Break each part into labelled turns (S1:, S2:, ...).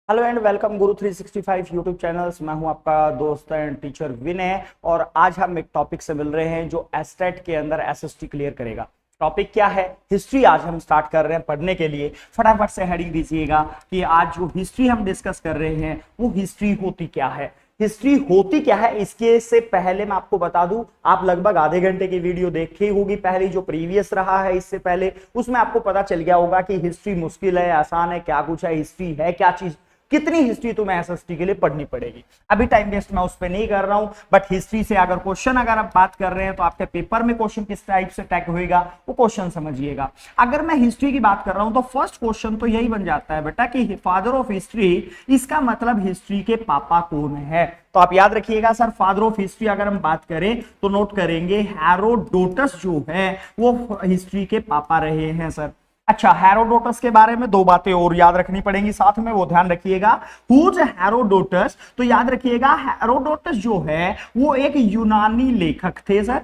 S1: Hello and welcome Guru 365 YouTube channels. मैं हूं आपका दोस्त एंड टीचर विनय और आज हम एक टॉपिक से मिल रहे हैं जो एस्टेट के अंदर एसएसटी क्लियर करेगा। टॉपिक क्या है? हिस्ट्री आज हम स्टार्ट कर रहे हैं पढ़ने के लिए। फटाफट से हेडिंग दीजिएगा कि आज जो हिस्ट्री हम डिस्कस कर रहे हैं वो हिस्ट्री होती क्या है। हिस्ट्री होती क्या है इसके से पहले मैं आपको बता दूं, आप लगभग आधे घंटे की वीडियो देखी होगी पहली जो प्रीवियस रहा है इससे पहले, उसमें आपको पता चल गया होगा कि हिस्ट्री मुश्किल है, आसान है, क्या कुछ है, हिस्ट्री है क्या चीज, कितनी हिस्ट्री तुम्हें एसएसटी के लिए पढ़नी पड़ेगी। अभी टाइम वेस्ट मैं उस पर नहीं कर रहा हूं, बट हिस्ट्री से अगर क्वेश्चन अगर आप बात कर रहे हैं तो आपके पेपर में क्वेश्चन किस टाइप से टैग होएगा वो क्वेश्चन समझिएगा। अगर मैं हिस्ट्री की बात कर रहा हूं तो फर्स्ट क्वेश्चन तो यही बन जाता है बेटा कि फादर ऑफ हिस्ट्री, इसका मतलब हिस्ट्री के पापा कौन है। तो आप याद रखिएगा सर, फादर ऑफ हिस्ट्री अगर हम बात करें तो नोट करेंगे हेरोडोटस जो है वो हिस्ट्री के पापा रहे हैं सर। अच्छा, हेरोडोटस के बारे में दो बातें और याद रखनी पड़ेंगी साथ में, वो ध्यान रखिएगा। हुज हेरोडोटस, तो याद रखिएगा हेरोडोटस जो है वो एक यूनानी लेखक थे सर,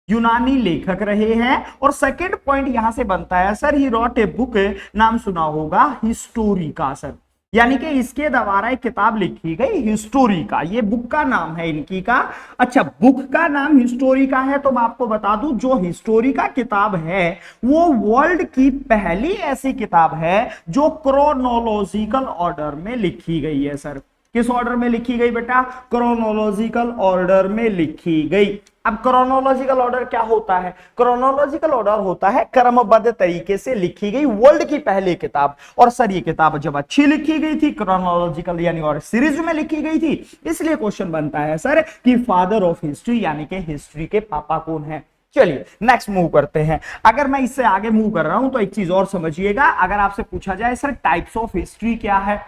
S1: यूनानी लेखक रहे हैं। और सेकंड पॉइंट यहां से बनता है sir, he wrote a book, नाम सुना होगा हिस्टोरी का सर, यानी कि इसके द्वारा एक किताब लिखी गई हिस्टोरी का, ये बुक का नाम है इनकी का। अच्छा, बुक का नाम हिस्टोरी का है तो मैं आपको बता दूं जो हिस्टोरी का किताब है वो वर्ल्ड की पहली ऐसी किताब है जो क्रोनोलॉजिकल ऑर्डर में लिखी गई है सर। किस ऑर्डर में लिखी गई बेटा? क्रोनोलॉजिकल ऑर्डर में लिखी गई। अब क्रोनोलॉजिकल ऑर्डर क्या होता है? क्रोनोलॉजिकल ऑर्डर होता है क्रमबद्ध तरीके से लिखी गई वर्ल्ड की पहली किताब। और सर ये किताब जब अच्छी लिखी गई थी, क्रोनोलॉजिकल यानी और सीरीज में लिखी गई थी, इसलिए क्वेश्चन बनता है सर कि फादर ऑफ हिस्ट्री यानी कि हिस्ट्री के पापा कौन है। चलिए नेक्स्ट मूव करते हैं। अगर मैं इससे आगे मूव कर रहा हूं तो एक चीज और समझिएगा, अगर आपसे पूछा जाए सर टाइप्स ऑफ हिस्ट्री क्या है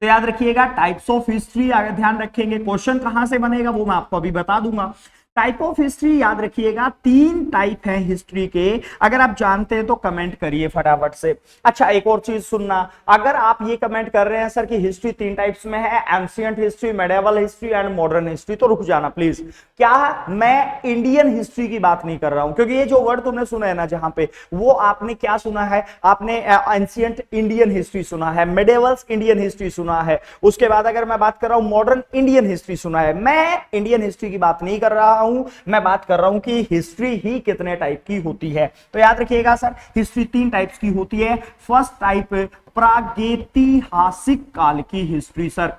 S1: तो याद रखिएगा टाइप्स ऑफ हिस्ट्री अगर ध्यान रखेंगे, क्वेश्चन कहां से बनेगा वो मैं आपको अभी बता दूंगा। टाइप ऑफ हिस्ट्री याद रखिएगा तीन टाइप है हिस्ट्री के, अगर आप जानते हैं तो कमेंट करिए फटाफट से। अच्छा, एक और चीज सुनना, अगर आप ये कमेंट कर रहे हैं सर कि हिस्ट्री तीन टाइप्स में है, ancient history, medieval history and modern history, तो रुक जाना प्लीज। क्या मैं इंडियन हिस्ट्री की बात नहीं कर रहा हूं, क्योंकि ये जो वर्ड तुमने सुना है ना जहां पे, वो आपने क्या सुना है? आपने एंशिएंट इंडियन हिस्ट्री सुना है, मेडिवल्स इंडियन हिस्ट्री सुना है, उसके बाद अगर मैं बात कर रहा हूं मॉडर्न इंडियन हिस्ट्री सुना है। मैं इंडियन हिस्ट्री की बात नहीं कर रहा हूं, मैं बात कर रहा हूं कि हिस्ट्री ही कितने टाइप की होती है। तो याद रखिएगा सर हिस्ट्री तीन टाइप्स की होती है। फर्स्ट टाइप प्रागैतिहासिक काल की हिस्ट्री सर,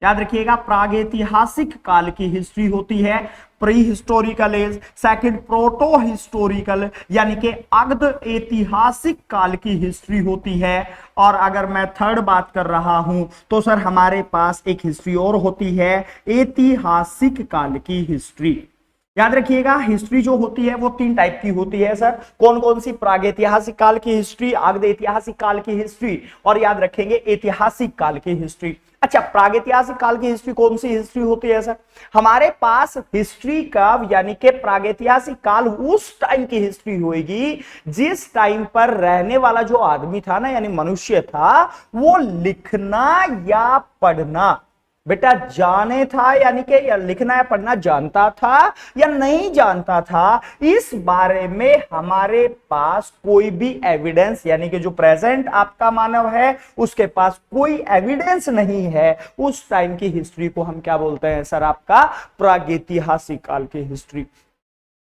S1: याद रखिएगा प्रागैतिहासिक काल की हिस्ट्री होती है, pre historical age. Second proto historical यानी कि अर्ध ऐतिहासिक काल की हिस्ट्री होती है। और अगर मैं थर्ड बात कर रहा हूं तो सर हमारे पास एक हिस्ट्री और होती है, ऐतिहासिक काल की हिस्ट्री। याद रखिएगा हिस्ट्री जो होती है वो तीन टाइप की होती है सर। कौन कौन सी? प्रागैतिहासिक काल की हिस्ट्री, अर्ध ऐतिहासिक काल की हिस्ट्री, और याद रखेंगे ऐतिहासिक काल की हिस्ट्री। अच्छा, प्रागैतिहासिक काल की हिस्ट्री कौन सी हिस्ट्री होती है सर? हमारे पास हिस्ट्री का यानी कि प्रागैतिहासिक काल उस टाइम की हिस्ट्री होगी जिस टाइम पर रहने वाला जो आदमी था ना, यानी मनुष्य था, वो लिखना या पढ़ना बेटा जाने था, यानी कि या लिखना या पढ़ना जानता था या नहीं जानता था, इस बारे में हमारे पास कोई भी एविडेंस, यानी कि जो प्रेजेंट आपका मानव है उसके पास कोई एविडेंस नहीं है। उस टाइम की हिस्ट्री को हम क्या बोलते हैं सर? आपका प्रागैतिहासिक काल की हिस्ट्री।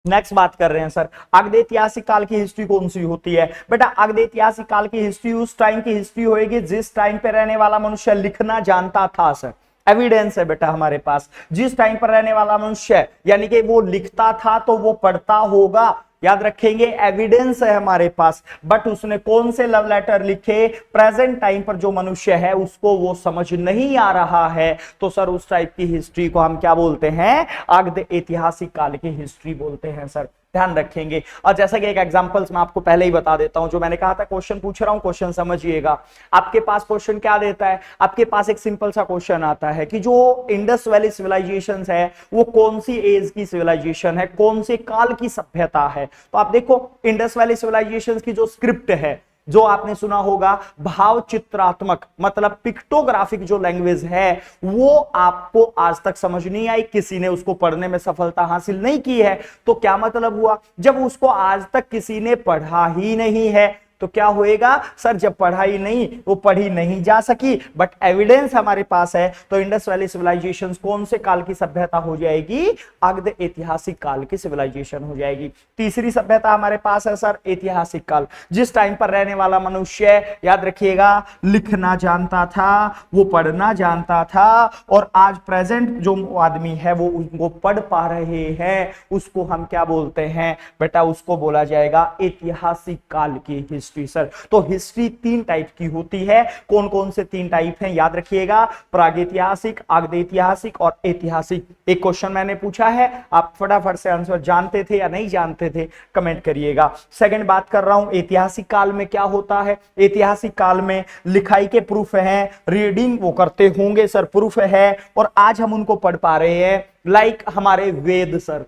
S1: नेक्स्ट बात कर रहे हैं सर अर्ध ऐतिहासिक काल की हिस्ट्री कौन सी होती है? बेटा अर्ध ऐतिहासिक काल की हिस्ट्री उस टाइम की हिस्ट्री होगी जिस टाइम पे रहने वाला मनुष्य लिखना जानता था सर। एविडेंस है बेटा हमारे पास, जिस टाइम पर रहने वाला मनुष्य यानी कि वो लिखता था तो वो पढ़ता होगा, याद रखेंगे एविडेंस है हमारे पास। बट उसने कौन से लव लेटर लिखे? प्रेजेंट टाइम पर जो मनुष्य है उसको वो समझ नहीं आ रहा है, तो सर उस टाइप की हिस्ट्री को हम क्या बोलते हैं? अर्ध ऐतिहासिक काल की हिस्ट्री बोलते हैं सर, ध्यान रखेंगे। और जैसा कि एक एग्जांपल्स मैं आपको पहले ही बता देता हूं, जो मैंने कहा था क्वेश्चन पूछ रहा हूं, क्वेश्चन समझिएगा। आपके पास क्वेश्चन क्या देता है? आपके पास एक सिंपल सा क्वेश्चन आता है कि जो इंडस वैली सिविलाइजेशन है वो कौन सी एज की सिविलाइजेशन है, कौन से काल की सभ्यता है। तो आप देखो इंडस वैली सिविलाइजेशन की जो स्क्रिप्ट है, जो आपने सुना होगा भाव चित्रात्मक मतलब पिक्टोग्राफिक जो लैंग्वेज है, वो आपको आज तक समझ नहीं आई, किसी ने उसको पढ़ने में सफलता हासिल नहीं की है। तो क्या मतलब हुआ? जब उसको आज तक किसी ने पढ़ा ही नहीं है तो क्या होएगा सर, जब पढ़ाई नहीं वो पढ़ी नहीं जा सकी, बट एविडेंस हमारे पास है, तो इंडस वैली सिविलाइजेशन कौन से काल की सभ्यता हो जाएगी? अर्ध ऐतिहासिक काल की सिविलाइजेशन हो जाएगी। तीसरी सभ्यता हमारे पास है सर ऐतिहासिक काल, जिस टाइम पर रहने वाला मनुष्य, याद रखिएगा, लिखना जानता था, वो पढ़ना जानता था, और आज प्रेजेंट जो आदमी है वो उनको पढ़ पा रहे हैं, उसको हम क्या बोलते हैं बेटा? उसको बोला जाएगा ऐतिहासिक काल की हिस्ट्री सर। तो हिस्ट्री 3 टाइप की होती है। कौन कौन से 3 टाइप हैं याद रखिएगा? प्रागैतिहासिक, अर्धऐतिहासिक और ऐतिहासिक। एक क्वेश्चन मैंने पूछा है, आप फटाफट से आंसर जानते थे या नहीं जानते थे कमेंट करिएगा। सेकंड बात कर रहा हूं ऐतिहासिक काल में क्या होता है। ऐतिहासिक काल में लिखाई के प्रूफ हैं, रीडिंग वो करते होंगे सर, प्रूफ है, और आज हम उनको पढ़ पा रहे हैं। लाइक हमारे वेद सर,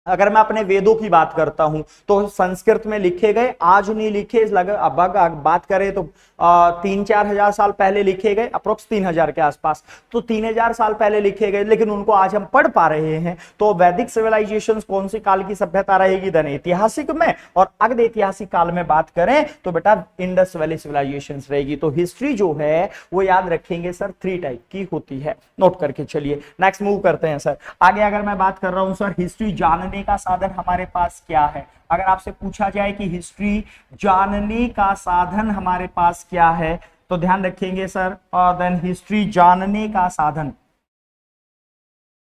S1: अगर मैं अपने वेदों की बात करता हूं तो संस्कृत में लिखे गए, आज नहीं लिखे, अब बात करें तो 3-4 हजार साल पहले लिखे गए, अप्रोक्स 3000 के आसपास, तो 3000 साल पहले लिखे गए, लेकिन उनको आज हम पढ़ पा रहे हैं। तो वैदिक सिविलाइजेशन कौन सी काल की सभ्यता रहेगी? देन ऐतिहासिक में। और अर्ध ऐतिहासिक काल में बात करें तो बेटा इंडस वैली सिविलाइजेशन रहेगी। तो हिस्ट्री जो है वो याद रखेंगे सर 3 टाइप की होती है, नोट करके चलिए। नेक्स्ट मूव करते हैं सर आगे। अगर मैं बात कर रहा हूं सर हिस्ट्री जानने का साधन हमारे पास क्या है, अगर आपसे पूछा जाए कि हिस्ट्री जानने का साधन हमारे पास क्या है, तो ध्यान रखेंगे सर, और देन हिस्ट्री जानने का साधन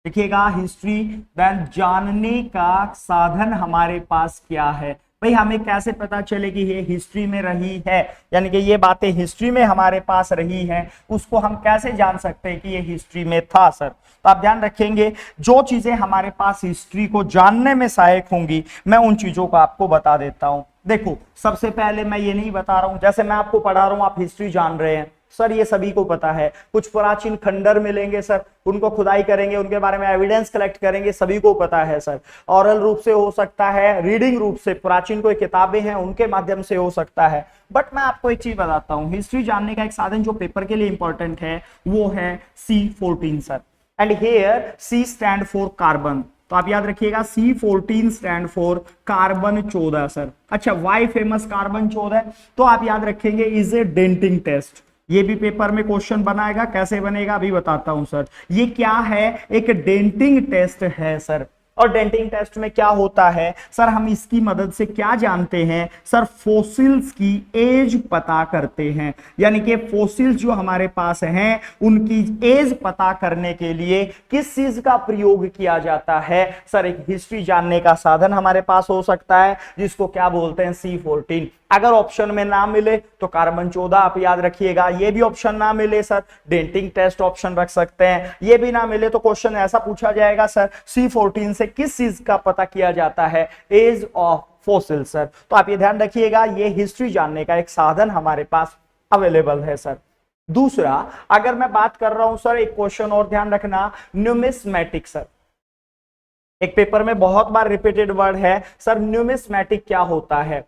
S1: देखिएगा, हिस्ट्री देन जानने का साधन हमारे पास क्या है। भाई हमें कैसे पता चले कि ये हिस्ट्री में रही है, यानी कि ये बातें हिस्ट्री में हमारे पास रही हैं, उसको हम कैसे जान सकते हैं कि ये हिस्ट्री में था सर? तो आप ध्यान रखेंगे, जो चीजें हमारे पास हिस्ट्री को जानने में सहायक होंगी, मैं उन चीजों को आपको बता देता हूं। देखो, सबसे पहले मैं ये नहीं बता रहा हूं, जैसे मैं आपको पढ़ा रहा हूं आप हिस्ट्री जान रहे हैं सर, ये सभी को पता है। कुछ प्राचीन खंडर मिलेंगे सर, उनको खुदाई करेंगे, उनके बारे में एविडेंस कलेक्ट करेंगे, सभी को पता है सर। ऑरल रूप से हो सकता है, रीडिंग रूप से, प्राचीन कोई किताबें हैं उनके माध्यम से हो सकता है। बट मैं आपको एक चीज बताता हूं, हिस्ट्री जानने का एक साधन जो पेपर के लिए इंपॉर्टेंट है वो है C14 sir. And here C stand for carbon, तो आप याद रखिएगा C14 stand for carbon 14 sir. अच्छा, वाई फेमस कार्बन 14? तो आप याद रखेंगे इज ए डेंटिंग टेस्ट। ये भी पेपर में क्वेश्चन बनाएगा, कैसे बनेगा अभी बताता हूं सर। ये क्या है? एक डेंटिंग टेस्ट है सर। और डेंटिंग टेस्ट में क्या होता है सर, हम इसकी मदद से क्या जानते हैं सर? फोसिल्स की एज पता करते हैं, यानी कि फोसिल्स जो हमारे पास हैं उनकी एज पता करने के लिए किस चीज का प्रयोग किया जाता है सर? एक हिस्ट्री जानने का साधन हमारे पास हो सकता है, जिसको क्या बोलते हैं? C14। अगर ऑप्शन में ना मिले तो कार्बन 14 आप याद रखिएगा। ये भी ऑप्शन ना मिले सर, डेंटिंग टेस्ट ऑप्शन रख सकते हैं। ये भी ना मिले तो क्वेश्चन ऐसा पूछा जाएगा सर, C14 से किस चीज का पता किया जाता है? Age of fossil sir. तो आप ये ध्यान रखिएगा, ये हिस्ट्री जानने का एक साधन हमारे पास अवेलेबल है सर। दूसरा, अगर मैं बात कर रहा हूं सर, एक क्वेश्चन और ध्यान रखना, न्यूमिस्मेटिक सर। एक पेपर में बहुत बार रिपीटेड वर्ड है सर, न्यूमिस्मेटिक क्या होता है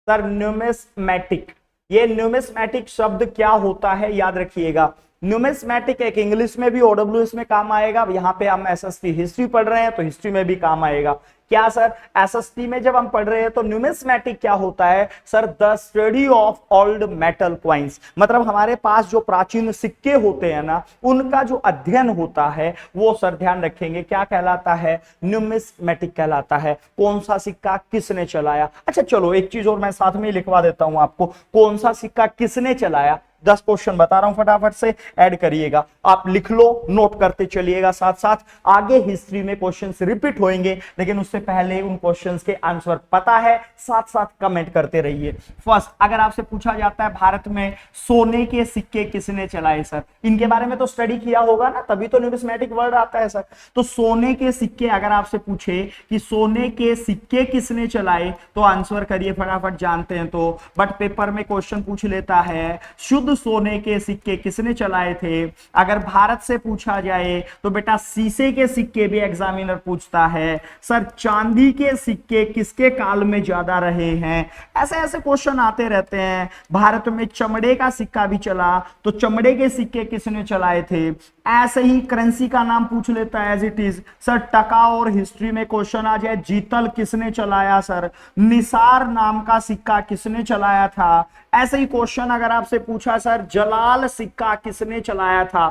S1: सर? न्यूमिस्मेटिक, ये न्यूमिस्मेटिक शब्द क्या होता है याद रखिएगा। न्यूमिस्मेटिक एक इंग्लिश में भी OWS में काम आएगा, यहां पे हम SST हिस्ट्री पढ़ रहे हैं तो हिस्ट्री में भी काम आएगा। क्या सर? SST में जब हम पढ़ रहे हैं तो न्यूमिस्मेटिक क्या होता है sir? The study of old metal coins, मतलब हमारे पास जो प्राचीन सिक्के होते हैं ना, उनका जो अध्ययन होता है वो सर ध्यान रखेंगे क्या कहलाता है? न्यूमिस्मेटिक कहलाता है। कौन सा सिक्का किसने चलाया? अच्छा चलो एक चीज और मैं साथ में लिखवा देता हूं आपको, कौन सा सिक्का किसने चलाया। 10 क्वेश्चन बता रहा हूं, फटाफट से ऐड करिएगा, आप लिख लो, नोट करते चलिएगा साथ साथ। आगे हिस्ट्री में क्वेश्चंस रिपीट होंगे, लेकिन उससे पहले उन क्वेश्चंस के आंसर पता है, साथ साथ कमेंट करते रहिए। फर्स्ट, अगर आपसे पूछा जाता है भारत में सोने के सिक्के किसने चलाए सर? इनके बारे में तो स्टडी किया होगा ना, तभी तो न्यूमिस्मेटिक वर्ड आता है सर। तो सोने के सिक्के अगर आपसे पूछे कि सोने के सिक्के किसने चलाए, तो आंसर करिए फटाफट, जानते हैं तो। बट पेपर में क्वेश्चन पूछ लेता है शुद्ध शुद्ध सोने के सिक्के किसने चलाए थे? अगर भारत से पूछा जाए तो बेटा शीशे के सिक्के भी एग्जामिनर पूछता है। सर चांदी के सिक्के किसके काल में ज्यादा रहे हैं? ऐसे ऐसे क्वेश्चन आते रहते हैं। भारत में चमड़े का सिक्का भी चला, तो चमड़े के सिक्के किसने चलाए थे? ऐसे ही करेंसी का नाम पूछ लेता है एज इट इज। सर टका और हिस्ट्री में क्वेश्चन आ जाए, जीतल किसने चलाया? सर निसार नाम का सिक्का किसने चलाया था? ऐसे ही क्वेश्चन अगर आपसे पूछा सर जलाल सिक्का किसने चलाया था?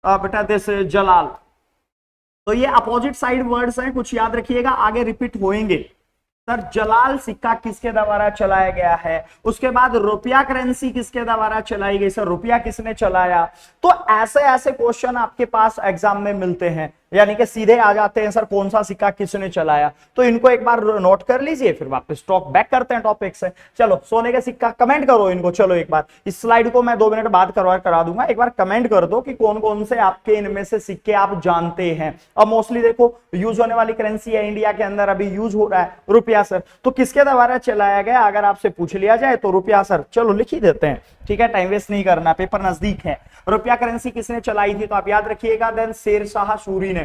S1: बेटा दिस जलाल। तो ये अपोजिट साइड वर्ड्स हैं, कुछ याद रखिएगा, आगे रिपीट होएंगे। सर जलाल सिक्का किसके द्वारा चलाया गया है? उसके बाद रुपया करेंसी किसके द्वारा चलाई गई? सर रुपया किसने चलाया? तो ऐसे ऐसे क्वेश्चन आपके पास एग्जाम में मिलते हैं, यानी कि सीधे आ जाते हैं सर कौन सा सिक्का किसने चलाया। तो इनको एक बार नोट कर लीजिए, फिर वापस टॉक बैक करते हैं टॉपिक से। चलो सोने का सिक्का कमेंट करो इनको। चलो एक बार इस स्लाइड को मैं 2 मिनट बाद करा दूंगा, एक बार कमेंट कर दो कि कौन कौन से आपके इनमें से सिक्के आप जानते हैं। अब मोस्टली देखो यूज होने वाली करेंसी है इंडिया के अंदर, अभी यूज हो रहा है रुपया। सर तो किसके द्वारा चलाया गया अगर आपसे पूछ लिया जाए तो रुपया। सर चलो लिख ही देते हैं, ठीक है, टाइम वेस्ट नहीं करना, पेपर नजदीक है। रुपया करेंसी किसने चलाई थी? तो आप याद रखिएगा देन शेरशाह सूरी ने।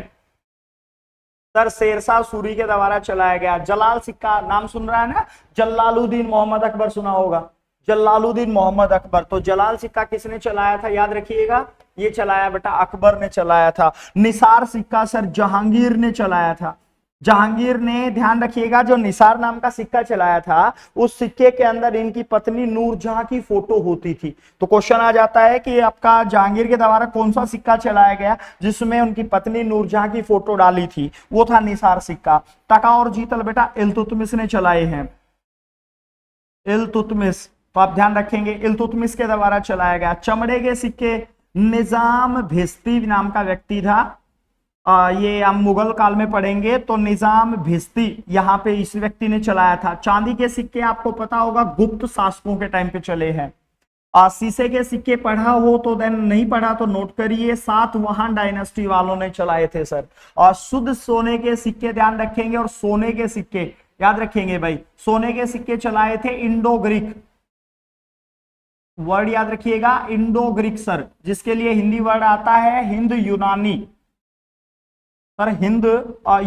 S1: सर शेरशाह सूरी के द्वारा चलाया गया। जलाल सिक्का नाम सुन रहा है ना, जलालुद्दीन मोहम्मद अकबर सुना होगा, जलालुद्दीन मोहम्मद अकबर। तो जलाल सिक्का किसने चलाया था? याद रखिएगा ये चलाया बेटा अकबर ने चलाया था। निसार सिक्का सर जहांगीर ने चलाया था। जहांगीर ने, ध्यान रखिएगा, जो निसार नाम का सिक्का चलाया था उस सिक्के के अंदर इनकी पत्नी नूरजहां की फोटो होती थी। तो क्वेश्चन आ जाता है कि आपका जहांगीर के द्वारा कौन सा सिक्का चलाया गया जिसमें उनकी पत्नी नूरजहां की फोटो डाली थी? वो था निसार सिक्का। टका और जीतल बेटा इल्तुतमिश ने चलाए हैं, इल्तुतमिश। तो आप ध्यान रखेंगे इल्तुतमिश के द्वारा चलाया गया। चमड़े के सिक्के निजाम भिस्ती नाम का व्यक्ति था, ये हम मुगल काल में पढ़ेंगे, तो निजाम भिस्ती यहाँ पे इस व्यक्ति ने चलाया था। चांदी के सिक्के आपको पता होगा गुप्त शासकों के टाइम पे चले हैं। शीशे के सिक्के पढ़ा हो तो देन, नहीं पढ़ा तो नोट करिए, सातवाहन डायनेस्टी वालों ने चलाए थे सर। और शुद्ध सोने के सिक्के ध्यान रखेंगे, और सोने के सिक्के याद रखेंगे भाई, सोने के सिक्के चलाए थे इंडो ग्रीक। वर्ड याद रखिएगा इंडो ग्रीक सर, जिसके लिए हिंदी वर्ड आता है हिंद यूनानी। पर हिंद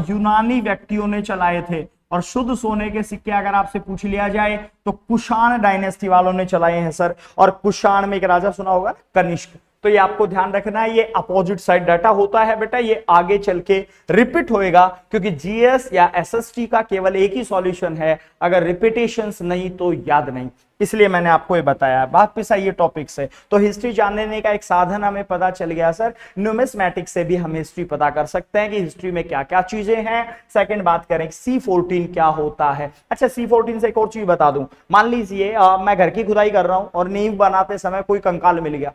S1: यूनानी व्यक्तियों ने चलाए थे। और शुद्ध सोने के सिक्के अगर आपसे पूछ लिया जाए तो कुषाण डायनेस्टी वालों ने चलाए हैं सर। और कुषाण में एक राजा सुना होगा कनिष्क। तो ये आपको ध्यान रखना है, ये अपोजिट साइड डाटा होता है बेटा, ये आगे चल के रिपीट होएगा, क्योंकि जीएस या एसएसटी का केवल एक ही सॉल्यूशन है, अगर रिपीटेशंस नहीं तो याद नहीं, इसलिए मैंने आपको ये बताया। बात पे आइए टॉपिक से। तो हिस्ट्री जानने का एक साधन हमें पता चल गया सर, न्यूमिस्मैटिक्स से भी हम हिस्ट्री पता कर सकते हैं कि हिस्ट्री में क्या क्या चीजें हैं। सेकंड बात करें C14 क्या होता है। अच्छा C14 से एक और चीज बता दूं, मान लीजिए मैं घर की खुदाई कर रहा हूं और नींव बनाते समय कोई कंकाल मिल गया।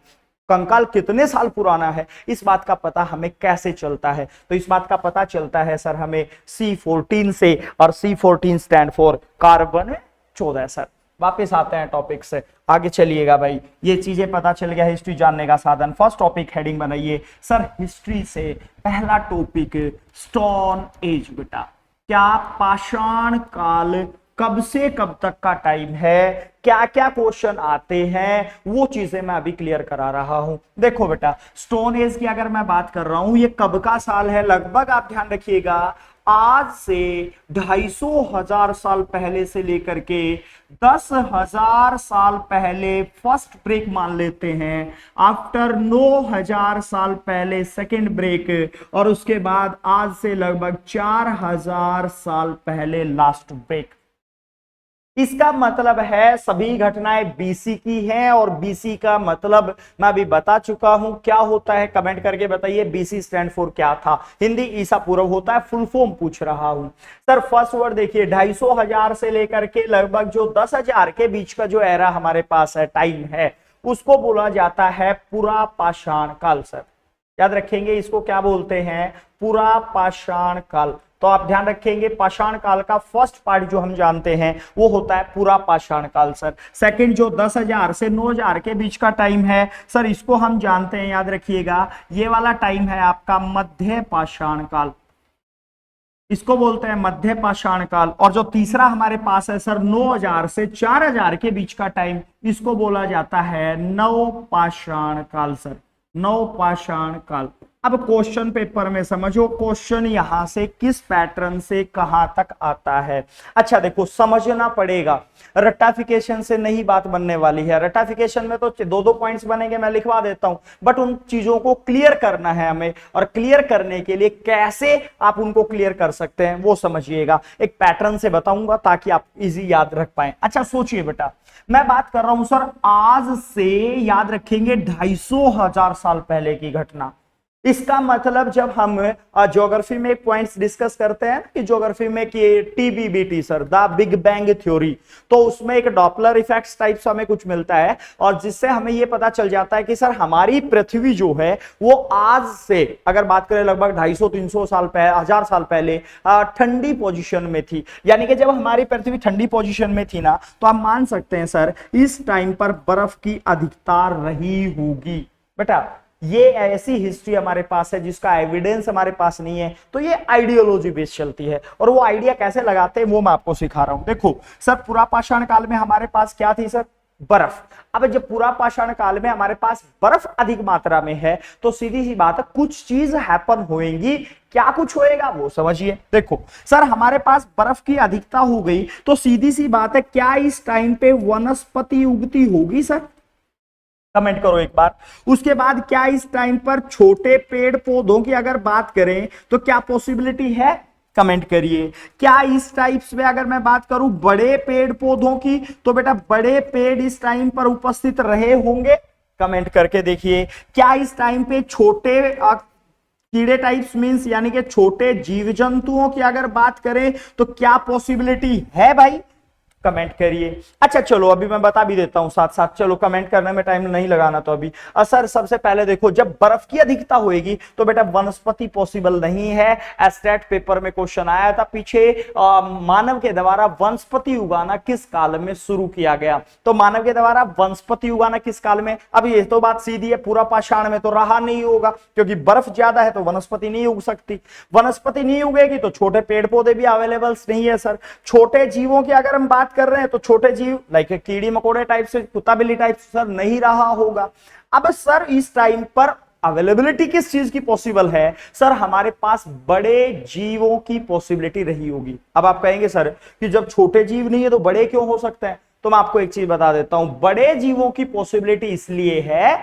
S1: कंकाल कितने साल पुराना है इस बात का पता हमें कैसे चलता है? तो इस बात का पता चलता है सर हमें C14 से, और C14 stand for carbon 14 sir. वापस आते हैं टॉपिक से, आगे चलिएगा भाई। ये चीजें पता चल गया हिस्ट्री जानने का साधन। फर्स्ट टॉपिक हेडिंग बनाइए सर, हिस्ट्री से पहला टॉपिक स्टोन एज बेटा। क्या पाषाण काल कब से कब तक का टाइम है, क्या क्या क्वेश्चन आते हैं, वो चीजें मैं अभी क्लियर करा रहा हूं। देखो बेटा स्टोन एज की अगर मैं बात कर रहा हूं, ये कब का साल है? लगभग आप ध्यान रखिएगा आज से 250,000 साल पहले से लेकर के 10,000 साल पहले फर्स्ट ब्रेक मान लेते हैं, आफ्टर 9,000 साल पहले सेकंड ब्रेक, और उसके बाद आज से लगभग 4,000 साल पहले लास्ट ब्रेक। इसका मतलब है सभी घटनाएं बीसी की हैं, और बीसी का मतलब मैं अभी बता चुका हूं क्या होता है, कमेंट करके बताइए। बीसी स्टैंड फॉर क्या था? हिंदी ईसा पूर्व होता है, फुल फॉर्म पूछ रहा हूं सर। फर्स्ट वर्ड देखिए, 250,000 से लेकर के लगभग जो 10,000 के बीच का जो एरा हमारे पास है, टाइम है, उसको बोला जाता है पुरा पाषाण काल सर। याद रखेंगे इसको क्या बोलते हैं? पुरा पाषाण काल। तो आप ध्यान रखेंगे पाषाण काल का फर्स्ट पार्ट जो हम जानते हैं वो होता है पूरा पाषाण काल सर। सेकंड जो 10,000 से 9,000 के बीच का टाइम है सर, इसको हम जानते हैं, याद रखिएगा ये वाला टाइम है आपका मध्य पाषाण काल। इसको बोलते हैं मध्य पाषाण काल। और जो तीसरा हमारे पास है सर 9000 से 4000 के बीच का टाइम, इसको बोला जाता है नव पाषाण काल सर, नव पाषाण काल। अब क्वेश्चन पेपर में समझो, क्वेश्चन यहां से किस पैटर्न से कहां तक आता है। अच्छा देखो, समझना पड़ेगा, रटाफिकेशन से नहीं बात बनने वाली है। रटाफिकेशन में तो दो दो पॉइंट्स बनेंगे, मैं लिखवा देता हूं, बट उन चीजों को क्लियर करना है हमें, और क्लियर करने के लिए कैसे आप उनको क्लियर कर सकते हैं वो समझिएगा। एक पैटर्न से बताऊंगा ताकि आप इजी याद रख पाए। अच्छा सोचिए बेटा, मैं बात कर रहा हूं सर आज से याद रखेंगे 250,000 साल पहले की घटना। इसका मतलब जब हम ज्योग्राफी में पॉइंट्स डिस्कस करते हैं कि ज्योग्राफी में कि TBBT sir, the big bang theory, तो उसमें एक डॉपलर इफेक्ट्स टाइप से हमें कुछ मिलता है, और जिससे हमें यह पता चल जाता है कि सर हमारी पृथ्वी जो है वो आज से अगर बात करें लगभग 250-300 साल पहले, 1000 साल पहले ठंडी पोजीशन में थी। यानी कि जब हमारी पृथ्वी ठंडी पोजीशन में थी ना, तो आप मान सकते हैं सर इस टाइम पर बर्फ की अधिकता रही होगी। बेटा ये ऐसी हिस्ट्री हमारे पास है जिसका एविडेंस हमारे पास नहीं है, तो ये आइडियोलॉजी बेस्ड चलती है, और वो आइडिया कैसे लगाते हैं वो मैं आपको सिखा रहा हूं। देखो सर, पुरा पाषाण काल में हमारे पास क्या थी सर? बर्फ। अब जब पुरा पाषाण काल में हमारे पास बर्फ अधिक मात्रा में है, तो सीधी सी बात है कुछ चीज हैपन होएंगी। क्या कुछ होएगा वो समझिए। देखो सर, हमारे पास बर्फ की अधिकता हो गई, तो सीधी सी बात है क्या इस टाइम पे वनस्पति उगती होगी सर? कमेंट करो एक बार। उसके बाद क्या इस टाइम पर छोटे पेड़ पौधों की अगर बात करें तो क्या पॉसिबिलिटी है? कमेंट करिए। क्या इस टाइप्स में अगर मैं बात करूं बड़े पेड़ पौधों की, तो बेटा बड़े पेड़ इस टाइम पर उपस्थित रहे होंगे? कमेंट करके देखिए। क्या इस टाइम पे छोटे कीड़े टाइप्स मींस यानी कि छोटे जीव जंतुओं की अगर बात करें तो क्या पॉसिबिलिटी है भाई? कमेंट करिए। अच्छा चलो अभी मैं बता भी देता हूं साथ साथ, चलो कमेंट करने में टाइम नहीं लगाना तो अभी। सर सबसे पहले देखो, जब बर्फ की अधिकता होएगी तो बेटा वनस्पति पॉसिबल नहीं है। एस्टेट पेपर में क्वेश्चन आया था पीछे, मानव के द्वारा वनस्पति उगाना किस काल में शुरू किया गया? तो मानव के द्वारा वनस्पति उगाना किस काल में? अब ये तो बात सीधी है, पूरा पाषाण में तो रहा नहीं होगा, क्योंकि बर्फ ज्यादा है तो वनस्पति नहीं उग सकती। वनस्पति नहीं उगेगी तो छोटे पेड़ पौधे भी अवेलेबल नहीं है सर। छोटे जीवों की अगर हम बात कर रहे हैं तो छोटे जीव लाइक कीड़ी मकोड़े टाइप से, कुत्ता बिल्ली टाइप से सर नहीं रहा होगा। अब सर इस टाइम पर अवेलेबिलिटी किस चीज की पॉसिबल है? सर हमारे पास बड़े जीवों की पॉसिबिलिटी रही होगी। अब आप कहेंगे सर कि जब छोटे जीव नहीं है तो बड़े क्यों हो सकते हैं? तो मैं आपको एक चीज बता देता हूं, बड़े जीवों की पॉसिबिलिटी इसलिए है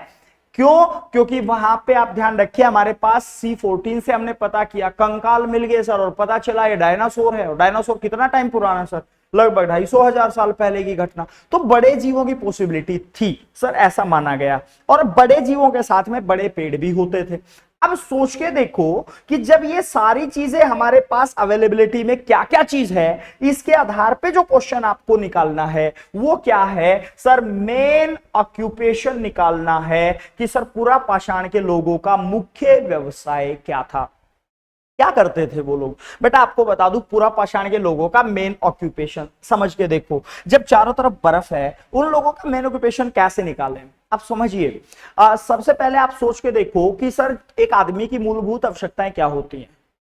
S1: क्यों? क्योंकि वहां पे आप ध्यान रखिए, हमारे पास C14 से हमने पता किया, कंकाल मिल गए सर, और पता चला ये डायनासोर है। और डायनासोर कितना टाइम पुराना सर? लगभग 250,000 साल पहले की घटना। तो बड़े जीवों की पॉसिबिलिटी थी सर, ऐसा माना गया। और बड़े जीवों के साथ में बड़े पेड़ भी होते थे। अब सोच के देखो कि जब ये सारी चीजें हमारे पास अवेलेबिलिटी में क्या क्या चीज है, इसके आधार पे जो क्वेश्चन आपको निकालना है वो क्या है सर? मेन ऑक्यूपेशन निकालना है कि सर पूरा पाषाण के लोगों का मुख्य व्यवसाय क्या था, क्या करते थे वो लोग। बेटा आपको बता दूं, पूरा पाषाण के लोगों का मेन ऑक्यूपेशन समझ के देखो। जब चारों तरफ बर्फ है, उन लोगों का मेन ऑक्यूपेशन कैसे निकालें आप समझिए। सबसे पहले आप सोच के देखो कि सर एक आदमी की मूलभूत आवश्यकताएं क्या होती हैं?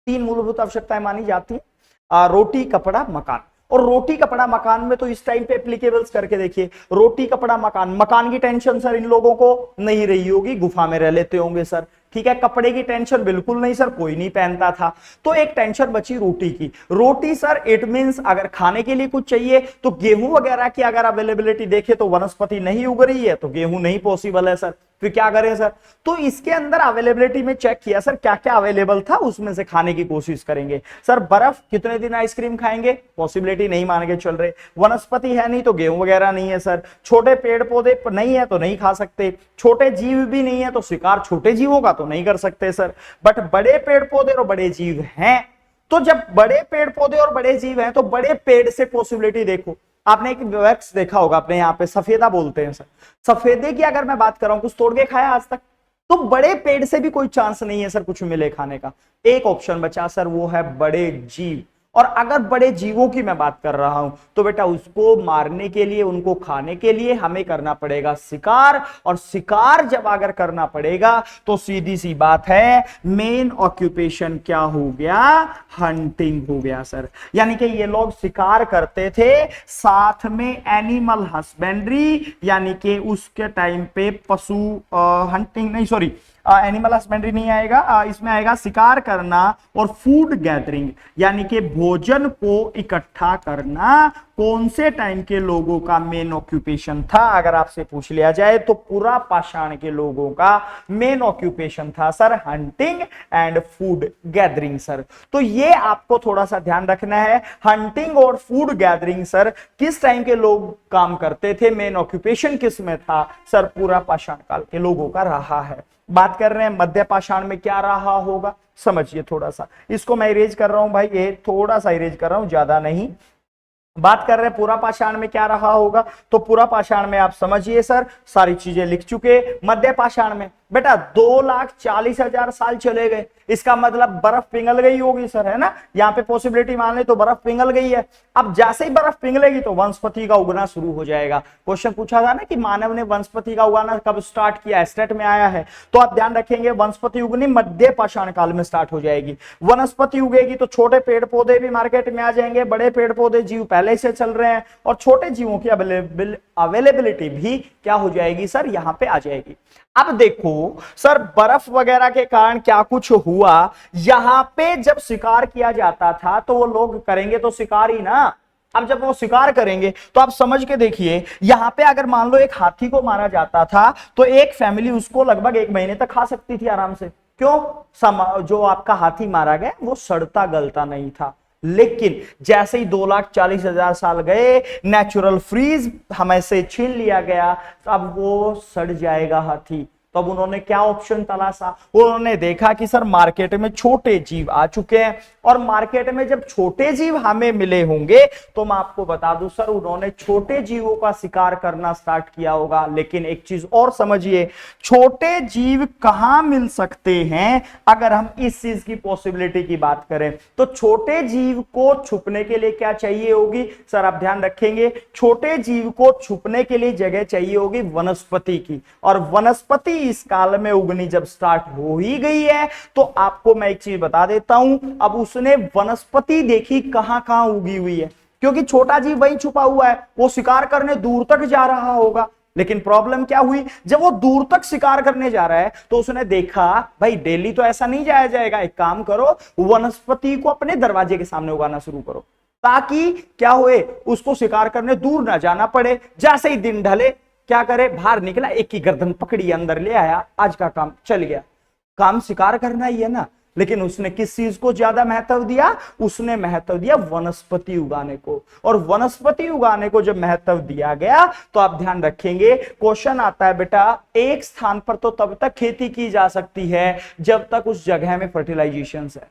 S1: 3 मूलभूत आवश्यकताएं मानी जाती हैं, रोटी कपड़ा मकान। और रोटी कपड़ा मकान में तो इस टाइम पे एप्लीकेबल्स करके देखिए। रोटी कपड़ा मकान, मकान की टेंशन सर इन लोगों को नहीं रही होगी, गुफा में रह लेते होंगे सर, ठीक है। कपड़े की टेंशन बिल्कुल नहीं सर, कोई नहीं पहनता था। तो एक टेंशन बची रोटी की। रोटी सर इट मींस अगर खाने के लिए कुछ चाहिए तो गेहूं वगैरह की अगर अवेलेबिलिटी देखे तो वनस्पति नहीं उग रही है तो गेहूं नहीं पॉसिबल है सर, फिर क्या करें सर? तो इसके अंदर अवेलेबिलिटी में चेक किया सर क्या क्या अवेलेबल था, उसमें से खाने की कोशिश करेंगे सर। बर्फ, कितने दिन आइसक्रीम खाएंगे? पॉसिबिलिटी नहीं मान के चल रहे। वनस्पति है नहीं तो गेहूं वगैरह नहीं है सर। छोटे पेड़ पौधे नहीं है तो नहीं खा सकते। छोटे जीव भी नहीं है तो शिकार छोटे जीवों का तो नहीं कर सकते सर। बट बड़े पेड़ पौधे और बड़े जीव हैं, तो जब बड़े पेड़ पौधे और बड़े जीव हैं तो बड़े पेड़ से पॉसिबिलिटी देखो। आपने एक वैक्स देखा होगा अपने यहाँ पे, सफेदा बोलते हैं सर। सफेदे की अगर मैं बात कर रहा हूं, कुछ तोड़ के खाया आज तक? तो बड़े पेड़ से भी कोई चांस नहीं है सर कुछ मिले खाने का। एक ऑप्शन बचा सर, वो है बड़े जीव। और अगर बड़े जीवों की मैं बात कर रहा हूं तो बेटा उसको मारने के लिए, उनको खाने के लिए हमें करना पड़ेगा शिकार, और शिकार जब अगर करना पड़ेगा तो सीधी सी बात है मेन ऑक्यूपेशन क्या हो गया, हंटिंग हो गया सर। यानी कि ये लोग शिकार करते थे, साथ में एनिमल हस्बेंड्री, यानी कि उसके टाइम पे पशु हंटिंग नहीं, सॉरी एनिमल हस्बेंड्री नहीं आएगा, इसमें आएगा शिकार करना और फूड गैदरिंग, यानी कि भोजन को इकट्ठा करना कौन से टाइम के लोगों का मेन ऑक्यूपेशन था। अगर आपसे पूछ लिया जाए तो पूरा पाषाण के लोगों का मेन ऑक्यूपेशन था sir hunting and food gathering sir. तो ये आपको थोड़ा सा ध्यान रखना है, हंटिंग और फूड गैदरिंग सर किस टाइम के लोग काम करते थे, मेन ऑक्यूपेशन किस में था सर, पूरा पाषाण काल के लोगों का रहा है। बात कर रहे हैं मध्य पाषाण में क्या रहा होगा, समझिए थोड़ा सा, इसको मैं इरेज कर रहा हूं भाई, ये थोड़ा सा इरेज कर रहा हूं, ज्यादा नहीं। बात कर रहे हैं पूरा पाषाण में क्या रहा होगा, तो पूरा पाषाण में आप समझिए सर, सारी चीजें लिख चुके। मध्य पाषाण में बेटा 2,40,000 साल चले गए, इसका मतलब बर्फ पिघल गई होगी सर, है ना, यहाँ पे पॉसिबिलिटी मान ले तो बर्फ पिघल गई है। अब जैसे ही बर्फ पिघलेगी तो वनस्पति का उगना शुरू हो जाएगा। क्वेश्चन पूछा था ना कि मानव ने वनस्पति का उगाना कब स्टार्ट किया, एस्टेट में आया है, तो आप ध्यान रखेंगे वनस्पति उगनी मध्य पाषाण काल में स्टार्ट हो जाएगी। वनस्पति उगेगी तो छोटे पेड़ पौधे भी मार्केट में आ जाएंगे, बड़े पेड़ पौधे जीव पहले से चल रहे हैं, और छोटे जीवों की अवेलेबिलिटी भी क्या हो जाएगी सर, यहां पे आ जाएगी। अब देखो सर बर्फ वगैरह के कारण क्या कुछ हुआ, यहां पे जब शिकार किया जाता था तो वो लोग करेंगे तो शिकार ही ना। अब जब वो शिकार करेंगे तो आप समझ के देखिए, यहां पे अगर मान लो एक हाथी को मारा जाता था तो एक फैमिली उसको लगभग 1 महीने तक खा सकती थी आराम से। क्यों? जो आपका हाथी मारा गया वो सड़ता गलता नहीं था। लेकिन जैसे ही 2,40,000 साल गए, नेचुरल फ्रीज हमें से छीन लिया गया, अब वो सड़ जाएगा हाथी। तो अब उन्होंने क्या ऑप्शन तलाशा, उन्होंने देखा कि सर मार्केट में छोटे जीव आ चुके हैं, और मार्केट में जब छोटे जीव हमें मिले होंगे तो मैं आपको बता दूं सर उन्होंने छोटे जीवों का शिकार करना स्टार्ट किया होगा। लेकिन एक चीज और समझिए, छोटे जीव कहां मिल सकते हैं, अगर हम इस चीज की पॉसिबिलिटी की बात करें तो छोटे जीव को छुपने के लिए क्या चाहिए होगी सर, आप ध्यान रखेंगे, छोटे जीव को छुपने के लिए जगह चाहिए होगी वनस्पति की, और वनस्पति इस काल में उगनी जब स्टार्ट हो ही गई है तो आपको मैं एक चीज बता देता हूं, अब उसने वनस्पति देखी कहां कहां उगी हुई है, क्योंकि छोटा जीव वहीं छुपा हुआ है, वो शिकार करने दूर तक जा रहा होगा। लेकिन प्रॉब्लम क्या हुई, जब वो दूर तक शिकार करने जा रहा है तो उसने देखा भाई डेली तो ऐसा नहीं जाया जाएगा, एक काम करो वनस्पति को अपने दरवाजे के सामने उगाना शुरू करो, ताकि क्या हुए उसको शिकार करने दूर ना जाना पड़े। जैसे ही दिन ढले क्या करे, बाहर निकला, एक की गर्दन पकड़ी अंदर ले आया, आज का काम चल गया। काम शिकार करना ही है ना, लेकिन उसने किस चीज को ज्यादा महत्व दिया, उसने महत्व दिया वनस्पति उगाने को। और वनस्पति उगाने को जब महत्व दिया गया तो आप ध्यान रखेंगे क्वेश्चन आता है बेटा, एक स्थान पर तो तब तक खेती की जा सकती है जब तक उस जगह में फर्टिलाइजेशन है,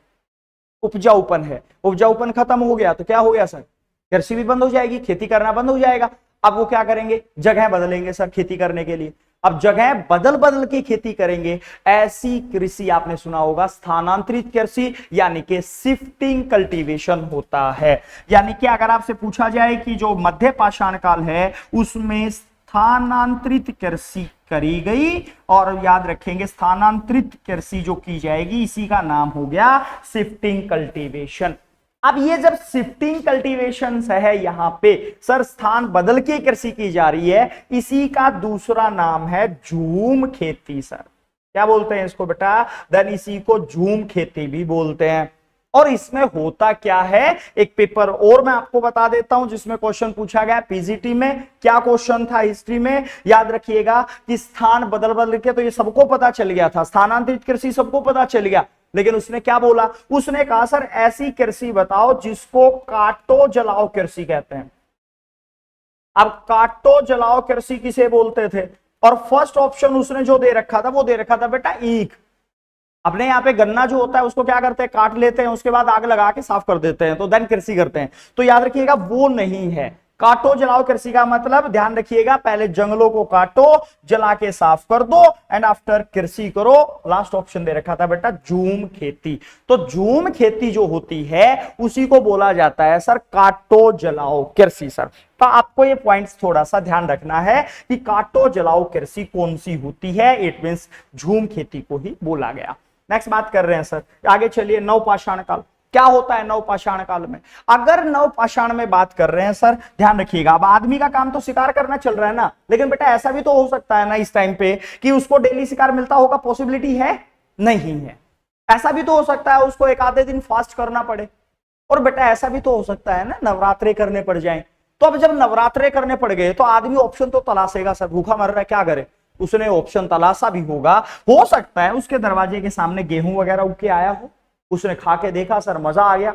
S1: उपजाऊपन है। उपजाऊपन खत्म हो गया तो क्या हो गया सर, कृषि भी बंद हो जाएगी, खेती करना बंद हो जाएगा। अब वो क्या करेंगे, जगह बदलेंगे सर खेती करने के लिए। अब जगह बदल बदल के खेती करेंगे, ऐसी कृषि आपने सुना होगा स्थानांतरित कृषि, यानी कि शिफ्टिंग कल्टीवेशन होता है। यानी कि अगर आपसे पूछा जाए कि जो मध्य पाषाण काल है उसमें स्थानांतरित कृषि करी गई, और याद रखेंगे स्थानांतरित कृषि जो की जाएगी इसी का नाम हो गया शिफ्टिंग कल्टीवेशन। अब ये जब शिफ्टिंग कल्टीवेशन है, यहां पे सर स्थान बदल के कृषि की जा रही है, इसी का दूसरा नाम है झूम खेती सर। क्या बोलते हैं इसको बेटा, देन इसी को झूम खेती भी बोलते हैं। और इसमें होता क्या है, एक पेपर और मैं आपको बता देता हूं जिसमें क्वेश्चन पूछा गया पीजीटी में। क्या क्वेश्चन था हिस्ट्री में, याद रखिएगा कि स्थान बदल बदल के, तो ये सबको पता चल गया था, स्थानांतरित कृषि सबको पता चल गया, लेकिन उसने क्या बोला, उसने कहा सर ऐसी कृषि बताओ जिसको काटो जलाओ कृषि कहते हैं। अब काटो जलाओ कृषि किसे बोलते थे, और फर्स्ट ऑप्शन उसने जो दे रखा था वो दे रखा था बेटा ईख। अपने यहाँ पे गन्ना जो होता है उसको क्या करते हैं, काट लेते हैं, उसके बाद आग लगा के साफ कर देते हैं, तो देन कृषि करते हैं। तो याद रखिएगा वो नहीं है, काटो जलाओ कृषि का मतलब ध्यान रखिएगा, पहले जंगलों को काटो, जला के साफ कर दो एंड आफ्टर कृषि करो। लास्ट ऑप्शन दे रखा था बेटा झूम खेती। तो झूम खेती जो होती है उसी को बोला जाता है सर काटो जलाओ कृषि सर। तो आपको ये पॉइंट्स थोड़ा सा ध्यान रखना है कि काटो जलाओ कृषि कौन सी होती है, इट मींस झूम खेती को ही बोला गया। नेक्स्ट बात कर रहे हैं सर, आगे चलिए। नवपाषाण काल क्या होता है नवपाषाण काल में? अगर नवपाषाण में बात कर रहे हैं सर, ध्यान रखिएगा, अब आदमी का काम तो शिकार करना चल रहा है ना, लेकिन बेटा ऐसा भी तो हो सकता है ना इस टाइम पे कि उसको डेली शिकार मिलता होगा, पॉसिबिलिटी है? नहीं है। ऐसा भी तो हो सकता है उसको एक आधे दिन फास्ट करना पड़े, और बेटा ऐसा भी तो हो सकता है ना नवरात्रे करने पड़ जाए। तो अब जब नवरात्रे करने पड़ गए तो आदमी ऑप्शन तो तलाशेगा सर, भूखा मर रहा है क्या करे, उसने ऑप्शन तलाशा भी होगा। हो सकता है उसके दरवाजे के सामने गेहूं वगैरह उग के आया हो, उसने खा के देखा सर मजा आ गया,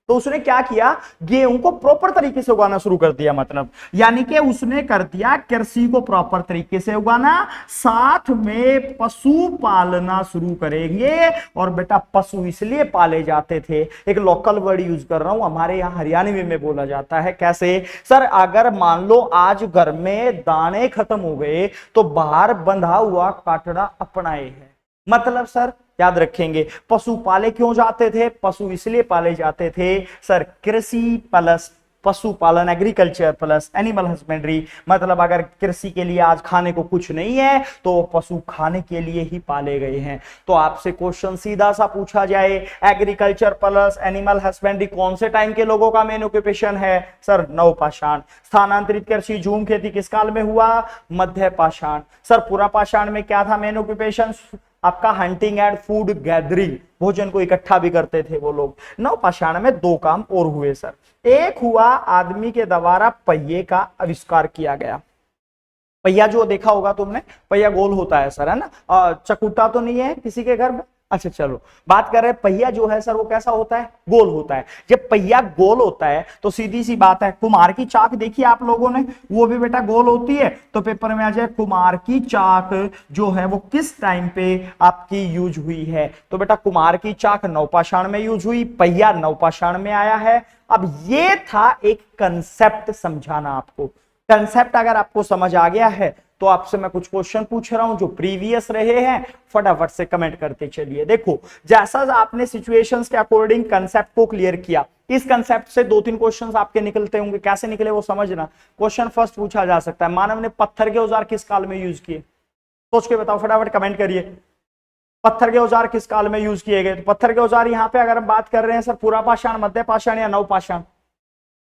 S1: तो उसने क्या किया, गेहूं को प्रॉपर तरीके से उगाना शुरू कर दिया, मतलब यानी कि उसने कर दिया कृषि को प्रॉपर तरीके से उगाना, साथ में पशु पालना शुरू करेंगे। और बेटा पशु इसलिए पाले जाते थे, एक लोकल वर्ड यूज कर रहा हूं, हमारे यहाँ हरियाणवी में बोला जाता है, कैसे सर, अगर मान लो आज घर में दाने खत्म हो गए तो बाहर बंधा हुआ काटड़ा अपनाए है। मतलब सर याद रखेंगे, पशु पाले क्यों जाते थे? पशु इसलिए पाले जाते थे सर, कृषि प्लस पशुपालन, एग्रीकल्चर प्लस एनिमल हस्बेंड्री, मतलब अगर कृषि के लिए आज खाने को कुछ नहीं है तो पशु खाने के लिए ही पाले गए हैं। तो आपसे क्वेश्चन सीधा सा पूछा जाए, एग्रीकल्चर प्लस एनिमल हस्बेंड्री कौन से टाइम के लोगों का मेन ऑक्यूपेशन है? सर नवपाषाण। स्थानांतरित कृषि झूम खेती किस काल में हुआ? मध्य पाषाण। सर पुरापाषाण में क्या था मेन ऑक्यूपेशन? आपका हंटिंग एंड फूड गैदरिंग, भोजन को इकट्ठा भी करते थे वो लोग। नवपाषाण में दो काम और हुए सर, एक हुआ आदमी के द्वारा पहिए का आविष्कार किया गया। पहिया जो देखा होगा तुमने, पहिया गोल होता है सर, है ना, चकुटा तो नहीं है किसी के घर में? अच्छा चलो बात कर रहे हैं, पहिया जो है सर वो कैसा होता है? गोल होता है। जब पहिया गोल होता है तो सीधी सी बात है, कुम्हार की चाक देखी आप लोगों ने, वो भी बेटा गोल होती है। तो पेपर में आ जाए कुम्हार की चाक जो है वो किस टाइम पे आपकी यूज हुई है? तो बेटा कुम्हार की चाक नवपाषाण में यूज हुई, पहिया नवपाषाण में आया है। अब ये था एक कंसेप्ट समझाना आपको। कंसेप्ट अगर आपको समझ आ गया है तो आपसे मैं कुछ क्वेश्चन पूछ रहा हूं जो प्रीवियस रहे हैं, फटाफट से कमेंट करते चलिए। देखो जैसा आपने सिचुएशंस के अकॉर्डिंग कंसेप्ट को क्लियर किया, इस कंसेप्ट से दो तीन क्वेश्चंस आपके निकलते होंगे, कैसे निकले वो समझना। क्वेश्चन फर्स्ट पूछा जा सकता है, मानव ने पत्थर के औजार किस काल में यूज किए? सोच के बताओ, फटाफट कमेंट करिए। पत्थर के औजार किस काल में यूज किए गए? तो पत्थर के औजार यहाँ पे अगर हम बात कर रहे हैं सर, पुरापाषाण, मध्य पाषाण या नवपाषाण?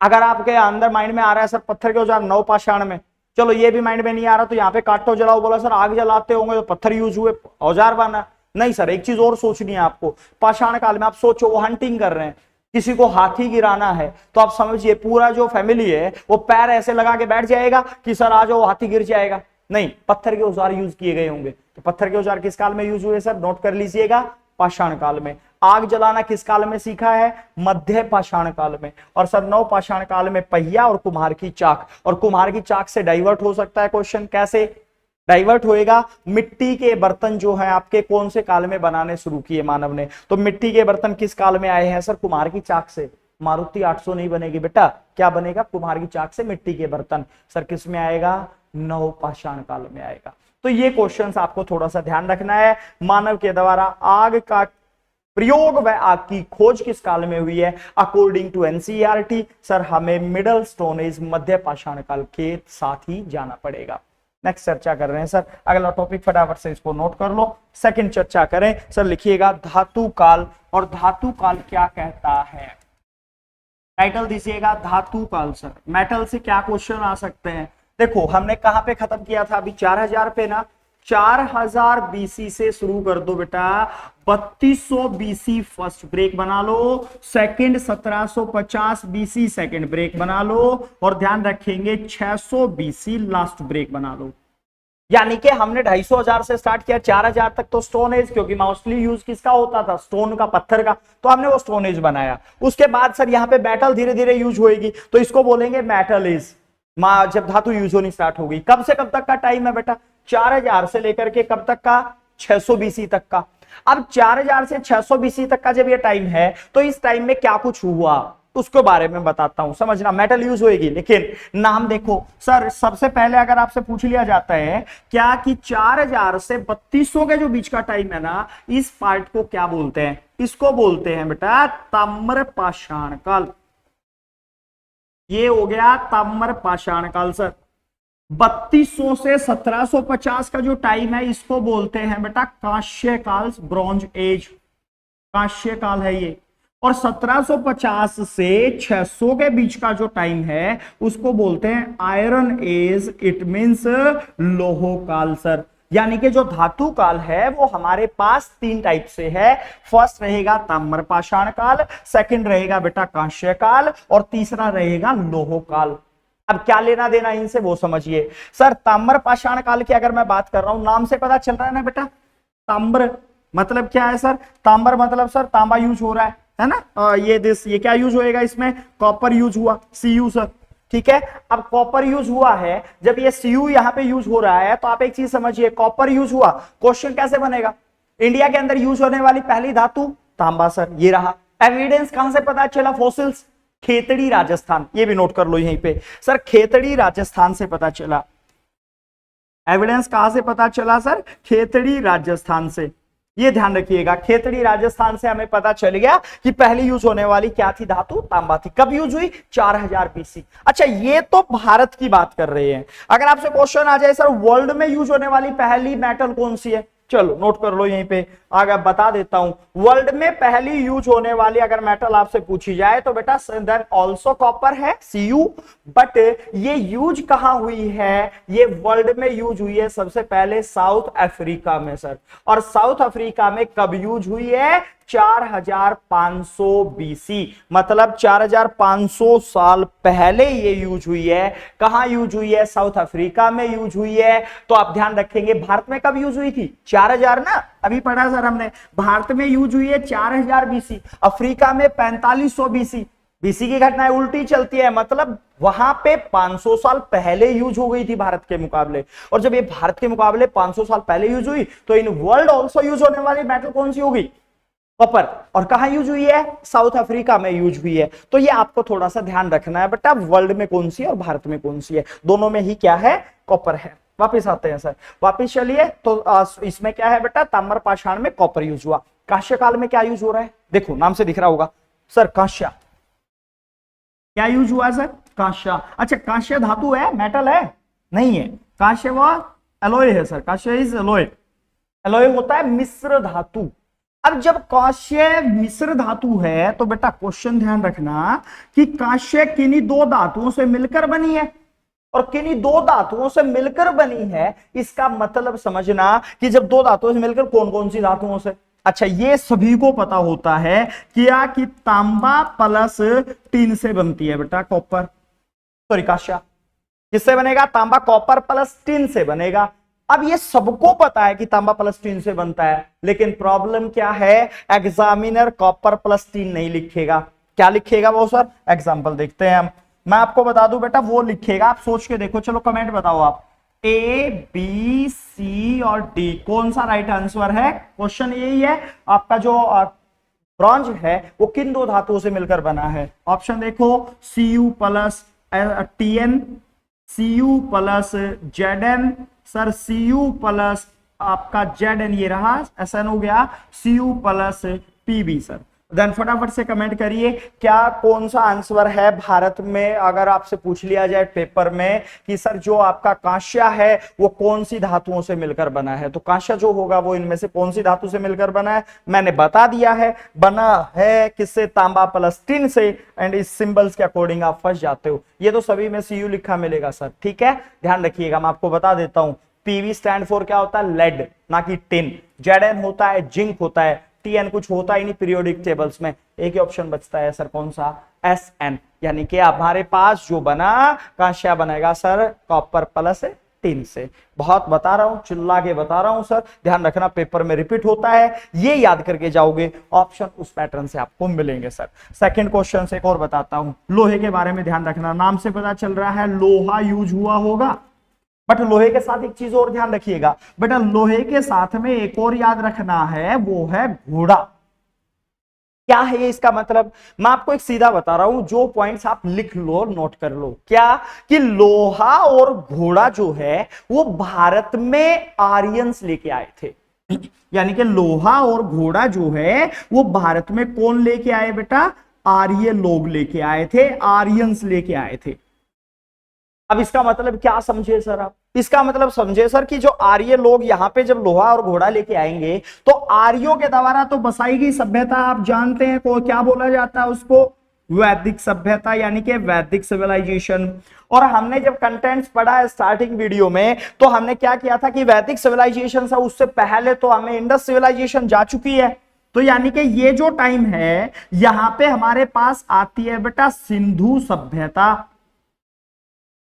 S1: अगर आपके अंदर माइंड में आ रहा है सर पत्थर के औजार नवपाषाण में, चलो ये भी माइंड में नहीं आ रहा तो यहाँ पे काटो जलाओ बोला सर, आग जलाते होंगे तो पत्थर यूज हुए, औजार बना। नहीं सर, एक चीज और सोचनी है आपको, पाषाण काल में आप सोचो वो हंटिंग कर रहे हैं, किसी को हाथी गिराना है, तो आप समझिए पूरा जो फैमिली है वो पैर ऐसे लगा के बैठ जाएगा कि सर आ जाओ हाथी गिर जाएगा। नहीं, पत्थर के औजार यूज किए गए होंगे। तो पत्थर के औजार किस काल में यूज हुए सर? नोट कर लीजिएगा, पाषाण काल में। आग जलाना किस काल में सीखा है? मध्य पाषाण काल में। और सर नव पाषाण काल में पहिया और कुम्हार की चाक। और कुम्हार की चाक से डाइवर्ट हो सकता है क्वेश्चन, कैसे डाइवर्ट होएगा? मिट्टी के बर्तन जो है आपके कौन से काल में बनाने शुरू किए मानव ने? तो मिट्टी के बर्तन किस काल में आए हैं सर? कुम्हार की चाक से। मारुति 800 नहीं बनेगी बेटा, क्या बनेगा? कुम्हार की चाक से मिट्टी के बर्तन। सर किस में आएगा? नव पाषाण काल में आएगा। तो ये क्वेश्चंस आपको थोड़ा सा ध्यान रखना है। मानव के द्वारा आग का प्रयोग व आग की खोज किस काल में हुई है? अकॉर्डिंग टू एनसीईआरटी सर हमें मिडल स्टोन एज, मध्य पाषाण काल के साथ ही जाना पड़ेगा। नेक्स्ट चर्चा कर रहे हैं सर, अगला टॉपिक फटाफट से इसको नोट कर लो। सेकंड चर्चा करें सर, लिखिएगा धातु काल। और धातु काल क्या कहता है? टाइटल दीजिएगा धातु काल। सर मेटल से क्या क्वेश्चन आ सकते हैं? देखो हमने कहां पे खत्म किया था अभी? 4000 पे ना। 4000 बीसी से शुरू कर दो बेटा, 3200 बीसी फर्स्ट ब्रेक बना लो, सेकंड 1750 बीसी सेकंड ब्रेक बना लो, और ध्यान रखेंगे 600 बीसी लास्ट ब्रेक बना लो। यानी कि हमने 250,000 से स्टार्ट किया, 4000 तक तो स्टोन एज, क्योंकि मोस्टली यूज किसका होता था? स्टोन का, पत्थर का, तो हमने वो स्टोन एज बनाया। उसके बाद सर यहाँ पे मेटल धीरे धीरे यूज होगी, तो इसको बोलेंगे मेटल एज। जब धातु यूज होनी स्टार्ट होगी, कब से कब तक का टाइम है बेटा? 4000 से लेकर के कब तक का? 600 बीसी तक का। अब 4000 से 600 बीसी तक का जब ये टाइम है तो इस टाइम में क्या कुछ हुआ? उसके बारे में बताता हूं, समझना। मेटल यूज होएगी, लेकिन नाम देखो सर। सबसे पहले अगर आपसे पूछ लिया जाता है क्या कि 4000 से 3200 के जो बीच का टाइम है ना, इस पार्ट को क्या बोलते हैं? इसको बोलते हैं बेटा ताम्रपाषाण काल। ये हो गया ताम्रपाषाण काल सर। 3200 से 1750 का जो टाइम है, इसको बोलते हैं बेटा कांस्य काल, ब्रॉन्ज एज, कांस्य काल है ये। और 1750 से 600 के बीच का जो टाइम है, उसको बोलते हैं आयरन एज, इट मींस लोह काल सर। यानी कि जो धातु काल है वो हमारे पास 3 टाइप से है। फर्स्ट रहेगा ताम्रपाषाण काल, सेकंड रहेगा बेटा कांस्य काल, और तीसरा रहेगा लोह काल। अब क्या लेना देना इनसे वो समझिए सर। ताम्रपाषाण काल की अगर मैं बात कर रहा हूं, नाम से पता चल रहा है ना बेटा, ताम्र मतलब क्या है सर? तांबर मतलब सर तांबा यूज हो रहा है ना। ये क्या यूज होएगा इसमें? कॉपर यूज हुआ, Cu सर, ठीक है। अब कॉपर यूज हुआ है, जब ये Cu यहां पे यूज हो रहा है, तो आप एक चीज समझिए, कॉपर यूज हुआ, क्वेश्चन कैसे बनेगा? इंडिया के अंदर यूज होने वाली पहली धातु तांबा सर, ये रहा। एविडेंस कहां से पता चला? फॉसिल्स, खेतड़ी राजस्थान, ये भी नोट कर लो यहीं पे सर, खेतड़ी राजस्थान से पता चला। एविडेंस कहां से पता चला सर? खेतड़ी राजस्थान से। ये ध्यान रखिएगा, खेतड़ी राजस्थान से हमें पता चल गया कि पहली यूज होने वाली क्या थी धातु? तांबा थी। कब यूज हुई? 4000 बीसी। अच्छा, ये तो भारत की बात कर रहे हैं। अगर आपसे क्वेश्चन आ जाए सर वर्ल्ड में यूज होने वाली पहली मेटल कौन सी है, चलो नोट कर लो यहीं पे, आगे बता देता हूं। वर्ल्ड में पहली यूज होने वाली अगर मेटल आपसे पूछी जाए तो बेटा देन ऑल्सो कॉपर है, Cu। बट ये यूज कहां हुई है? ये वर्ल्ड में यूज हुई है सबसे पहले साउथ अफ्रीका में सर। और साउथ अफ्रीका में कब यूज हुई है? 4500 बीसी, मतलब 4500 साल पहले ये यूज हुई है। कहां यूज हुई है? साउथ अफ्रीका में यूज हुई है। तो आप ध्यान रखेंगे, भारत में कब यूज हुई थी? 4000 ना, अभी पढ़ा सर हमने। भारत में यूज हुई है 4000 बीसी, अफ्रीका में 4500 बीसी। बीसी की घटनाएं उल्टी चलती है, मतलब वहां पे 500 साल पहले यूज हो गई थी भारत के मुकाबले। और जब ये भारत के मुकाबले 500 साल पहले यूज हुई, तो इन वर्ल्ड ऑल्सो यूज होने वाली मेटल कौन सी होगी? कॉपर। और कहां यूज हुई है? साउथ अफ्रीका में यूज हुई है। तो ये आपको थोड़ा सा ध्यान रखना है बेटा, वर्ल्ड में कौन सी है और भारत में कौन सी है, दोनों में ही क्या है? कॉपर है। वापिस आते हैं सर, वापिस चलिए। तो इसमें क्या है बेटा? ताम्रपाषाण में कॉपर यूज हुआ। कांस्य काल में क्या यूज हो रहा है? देखो नाम से दिख रहा होगा सर, कांस्य। क्या यूज हुआ सर? कांस्य। अच्छा, कांस्य धातु है, मेटल है? नहीं है। कांस्य वो एलॉय है सर, कांस्य इज एलॉय। एलॉय होता है मिश्र धातु। अब जब कांस्य मिश्र धातु है, तो बेटा क्वेश्चन ध्यान रखना कि कांस्य किन्हीं 2 धातुओं से मिलकर बनी है, और किन्हीं 2 धातुओं से मिलकर बनी है। इसका मतलब समझना कि जब 2 धातुओं से मिलकर, कौन कौन सी धातुओं से? अच्छा, ये सभी को पता होता है क्या कि तांबा प्लस टिन से बनती है बेटा कॉपर, सॉरी कांस्य। किससे बनेगा? तांबा कॉपर प्लस टिन से बनेगा। अब ये सबको पता है कि तांबा प्लस टिन से बनता है, लेकिन प्रॉब्लम क्या है? एग्जामिनर कॉपर प्लस टिन नहीं लिखेगा। क्या लिखेगा वो सर? एग्जाम्पल देखते हैं हम। मैं आपको बता दूं बेटा, वो लिखेगा, आप सोच के देखो। चलो कमेंट बताओ आप, ए बी सी और डी कौन सा राइट आंसर है? क्वेश्चन यही है आपका। जो ब्रॉन्ज है वो किन 2 धातुओं से मिलकर बना है? ऑप्शन देखो, Cu plus Tn, Cu plus Zn sir, Cu plus आपका Zn, ये रहा Sn हो गया, Cu plus Pb sir. Then फटाफट से कमेंट करिए क्या कौन सा आंसर है भारत में। अगर आपसे पूछ लिया जाए पेपर में कि सर जो आपका कांस्य है वो कौन सी धातुओं से मिलकर बना है, तो कांस्य जो होगा वो इनमें से कौन सी धातु से मिलकर बना है? मैंने बता दिया है, बना है किससे? तांबा प्लस टिन से। एंड इस सिंबल्स के अकॉर्डिंग आप फंस जाते हो। ये तो सभी में Cu लिखा मिलेगा सर, ठीक है, ध्यान रखिएगा। मैं आपको बता देता हूं, पीवी स्टैंड फॉर क्या होता है? लेड, ना कि टिन। Zn होता है जिंक होता है, Tn कुछ होता ही नहीं पीरियोडिक टेबल्स में। एक ही ऑप्शन बचता है सर, कौन सा? Sn। यानी कि हमारे पास जो बना कांस्य बनेगा सर कॉपर प्लस टिन से। बहुत बता रहा हूं, चिल्ला के बता रहा हूं सर, ध्यान रखना पेपर में रिपीट होता है, ये याद करके जाओगे, ऑप्शन उस पैटर्न से आपको मिलेंगे सर। सेकंड क्वेश्चन से एक और बताता हूं, लोहे के बारे में ध्यान रखना। नाम से पता चल रहा है लोहा यूज हुआ होगा, बट लोहे के साथ एक चीज और ध्यान रखिएगा बेटा, लोहे के साथ में एक और याद रखना है, वो है घोड़ा। क्या है ये इसका मतलब? मैं आपको एक सीधा बता रहा हूं, जो पॉइंट्स आप लिख लो, नोट कर लो। क्या? कि लोहा और घोड़ा जो है वो भारत में आर्यंस लेके आए थे। यानी कि लोहा और घोड़ा जो है वो भारत में कौन लेके आए बेटा? आर्य लोग लेके आए थे, आर्यंस लेके आए थे। अब इसका मतलब क्या समझे सर आप? इसका मतलब समझे सर कि जो आर्य लोग यहां पे जब लोहा और घोड़ा लेके आएंगे तो आर्यों के द्वारा तो बसाई गई सभ्यता आप जानते हैं को क्या बोला जाता है उसको? वैदिक सभ्यता, यानी कि वैदिक सिविलाइजेशन। और हमने जब कंटेंट्स पढ़ा है स्टार्टिंग वीडियो में तो हमने क्या किया था कि वैदिक सिविलाइजेशन से उससे पहले तो हमें इंडस सिविलाइजेशन जा चुकी है। तो यानी कि ये जो टाइम है यहां पे हमारे पास आती है बेटा सिंधु सभ्यता,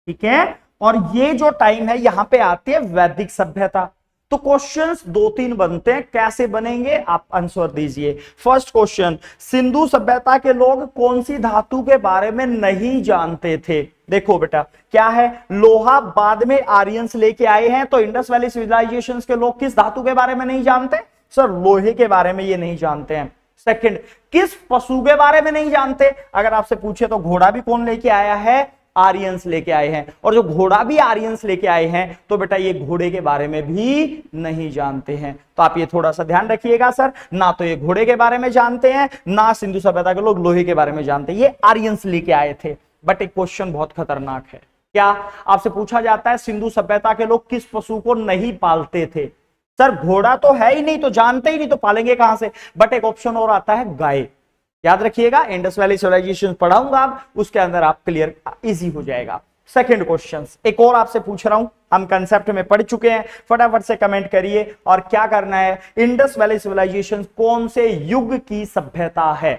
S1: ठीक है। और ये जो टाइम है यहां पे आती है वैदिक सभ्यता। तो क्वेश्चंस दो तीन बनते हैं, कैसे बनेंगे आप आंसर दीजिए। फर्स्ट क्वेश्चन, सिंधु सभ्यता के लोग कौन सी धातु के बारे में नहीं जानते थे? देखो बेटा क्या है, लोहा बाद में आर्यंस लेके आए हैं, तो इंडस वैली सिविलाइजेशंस के लोग किस धातु के बारे में नहीं जानते? सर लोहे के बारे में ये नहीं जानते हैं। सेकंड, किस पशु के बारे में नहीं जानते? अगर आपसे पूछे तो घोड़ा भी कौन लेके आया है? आर्यंस लेके आए हैं। और जो घोड़ा भी आर्यंस लेके आए हैं तो बेटा ये घोड़े के बारे में भी नहीं जानते हैं। तो आप ये थोड़ा सा ध्यान रखिएगा सर, ना तो ये घोड़े के बारे में जानते हैं, ना सिंधु सभ्यता के लोग लोहे के बारे में जानते हैं, ये आर्यंस लेके आए थे। बट एक क्वेश्चन बहुत खतरनाक है। क्या? आपसे पूछा जाता है सिंधु सभ्यता के लोग किस पशु को नहीं पालते थे? सर घोड़ा तो है ही नहीं, तो जानते ही नहीं, तो पालेंगे कहां से? बट एक ऑप्शन और आता है गाय। याद रखिएगा, इंडस वैली सिविलाइजेशन पढ़ाऊंगा आप, उसके अंदर आप क्लियर इजी हो जाएगा। सेकंड क्वेश्चन एक और आपसे पूछ रहा हूं, हम कंसेप्ट में पढ़ चुके हैं, फटाफट से कमेंट करिए। और क्या करना है, इंडस वैली सिविलाइजेशन कौन से युग की सभ्यता है?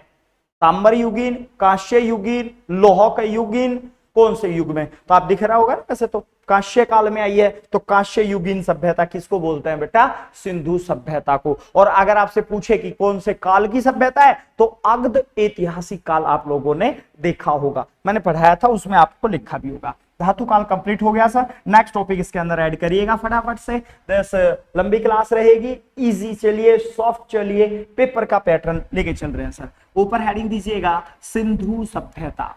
S1: ताम्र युगीन, कांस्य युगीन, लौह का युगीन, कौन से युग में? तो आप दिख रहा होगा ना, वैसे तो कांस्य काल में आई है, तो कांस्य युगीन सभ्यता किसको बोलते हैं बेटा? सिंधु सभ्यता को। और अगर आपसे पूछे कि कौन से काल की सभ्यता है तो अग्ध ऐतिहासिक काल आप लोगों ने देखा होगा, मैंने पढ़ाया था, उसमें आपको लिखा भी होगा। धातु काल कंप्लीट हो गया सर। नेक्स्ट टॉपिक इसके अंदर ऐड करिएगा फटाफट से, दस लंबी क्लास रहेगी, इजी चलिए, सॉफ्ट चलिए, पेपर का पैटर्न लेके चल रहे हैं सर। ऊपर हेडिंग दीजिएगा सिंधु सभ्यता।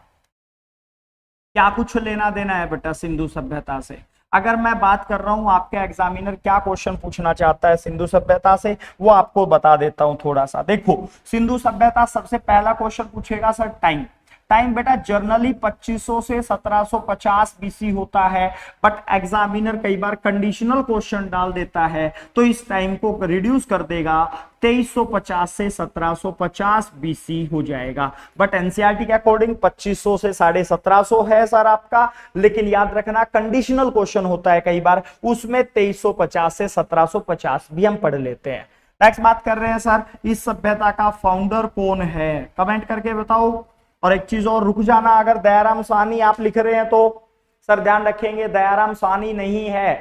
S1: क्या कुछ लेना देना है बेटा सिंधु सभ्यता से? अगर मैं बात कर रहा हूं आपके एग्जामिनर क्या क्वेश्चन पूछना चाहता है सिंधु सभ्यता से, वो आपको बता देता हूं थोड़ा सा। देखो सिंधु सभ्यता सबसे पहला क्वेश्चन पूछेगा सर टाइम। टाइम बेटा जर्नली 2500 से 1750 बीसी होता है, बट एग्जामिनर कई बार कंडीशनल क्वेश्चन डाल देता है तो इस टाइम को रिड्यूस कर देगा, 2350 से 1750 बीसी हो जाएगा। बट एनसीईआरटी के अकॉर्डिंग 2500 से 1750 है सर आपका, लेकिन याद रखना कंडीशनल क्वेश्चन होता है कई बार, उसमें 2350 से 1750 भी हम पढ़ लेते हैं। नेक्स्ट बात कर रहे हैं सर, इस सभ्यता का फाउंडर कौन है? कमेंट करके बताओ। और एक चीज और, रुक जाना, अगर दयाराम साहनी आप लिख रहे हैं तो सर ध्यान रखेंगे दयाराम साहनी नहीं है,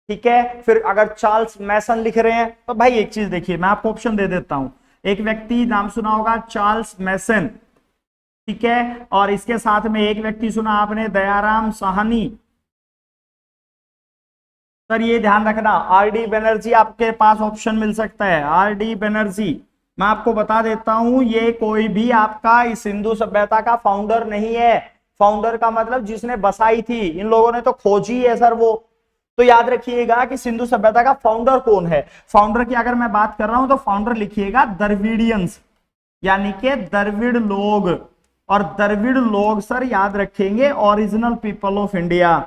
S1: ठीक है। फिर अगर चार्ल्स मैसन लिख रहे हैं तो भाई एक चीज देखिए, मैं आपको ऑप्शन दे देता हूं। एक व्यक्ति नाम सुना होगा चार्ल्स मैसन, ठीक है, और इसके साथ में एक व्यक्ति सुना आपने दयाराम साहनी। सर ये ध्यान रखना, आर डी बनर्जी आपके पास ऑप्शन मिल सकता है, आर डी बनर्जी। मैं आपको बता देता हूं ये कोई भी आपका इस सिंधु सभ्यता का फाउंडर नहीं है। फाउंडर का मतलब जिसने बसाई थी, इन लोगों ने तो खोजी है सर वो। तो याद रखिएगा कि सिंधु सभ्यता का फाउंडर कौन है। फाउंडर की अगर मैं बात कर रहा हूं तो फाउंडर लिखिएगा द्रविडियंस, यानी कि द्रविड़ लोग। और द्रविड़ लोग सर याद रखेंगे ओरिजिनल पीपल ऑफ इंडिया,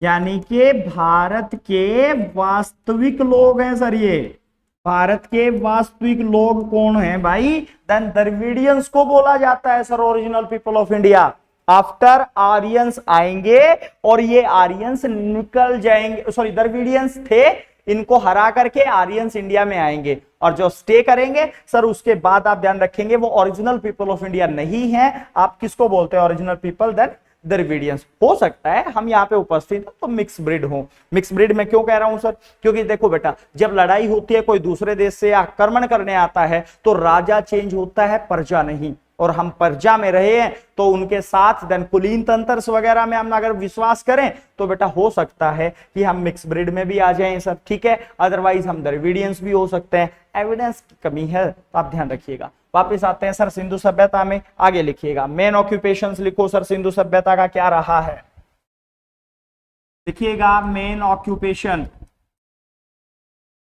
S1: यानी कि भारत के वास्तविक लोग हैं सर। ये भारत के वास्तविक लोग कौन हैं भाई? देन द्रविडियंस को बोला जाता है sir original people of India. After Aryans आएंगे और ये आर्यंस निकल जाएंगे, सॉरी द्रविडियंस थे, इनको हरा करके आर्यंस इंडिया में आएंगे और जो स्टे करेंगे सर उसके बाद आप ध्यान रखेंगे वो ओरिजिनल पीपल ऑफ इंडिया नहीं है। आप किसको बोलते हैं ओरिजिनल पीपल? Then Dravidians. हो सकता है हम यहाँ पे उपस्थित तो मिक्स ब्रिड हो। मिक्स ब्रिड में क्यों कह रहा हूं सर? क्योंकि देखो बेटा जब लड़ाई होती है, कोई दूसरे देश से आक्रमण करने आता है तो राजा चेंज होता है, प्रजा नहीं। और हम पर्जा में रहे हैं तो उनके साथ देन कुलीन तंत्र वगैरह में हम अगर विश्वास करें तो बेटा हो सकता है कि हम मिक्स ब्रीड में भी आ जाएं सर, ठीक है। अदरवाइज हम द्रविडियंस भी हो सकते हैं। एविडेंस की कमी है तो आप ध्यान रखिएगा। वापस आते हैं सर सिंधु सभ्यता में, आगे लिखिएगा मेन ऑक्यूपेशंस लिखो सर सिंधु सभ्यता का क्या रहा है। लिखिएगा मेन ऑक्यूपेशन।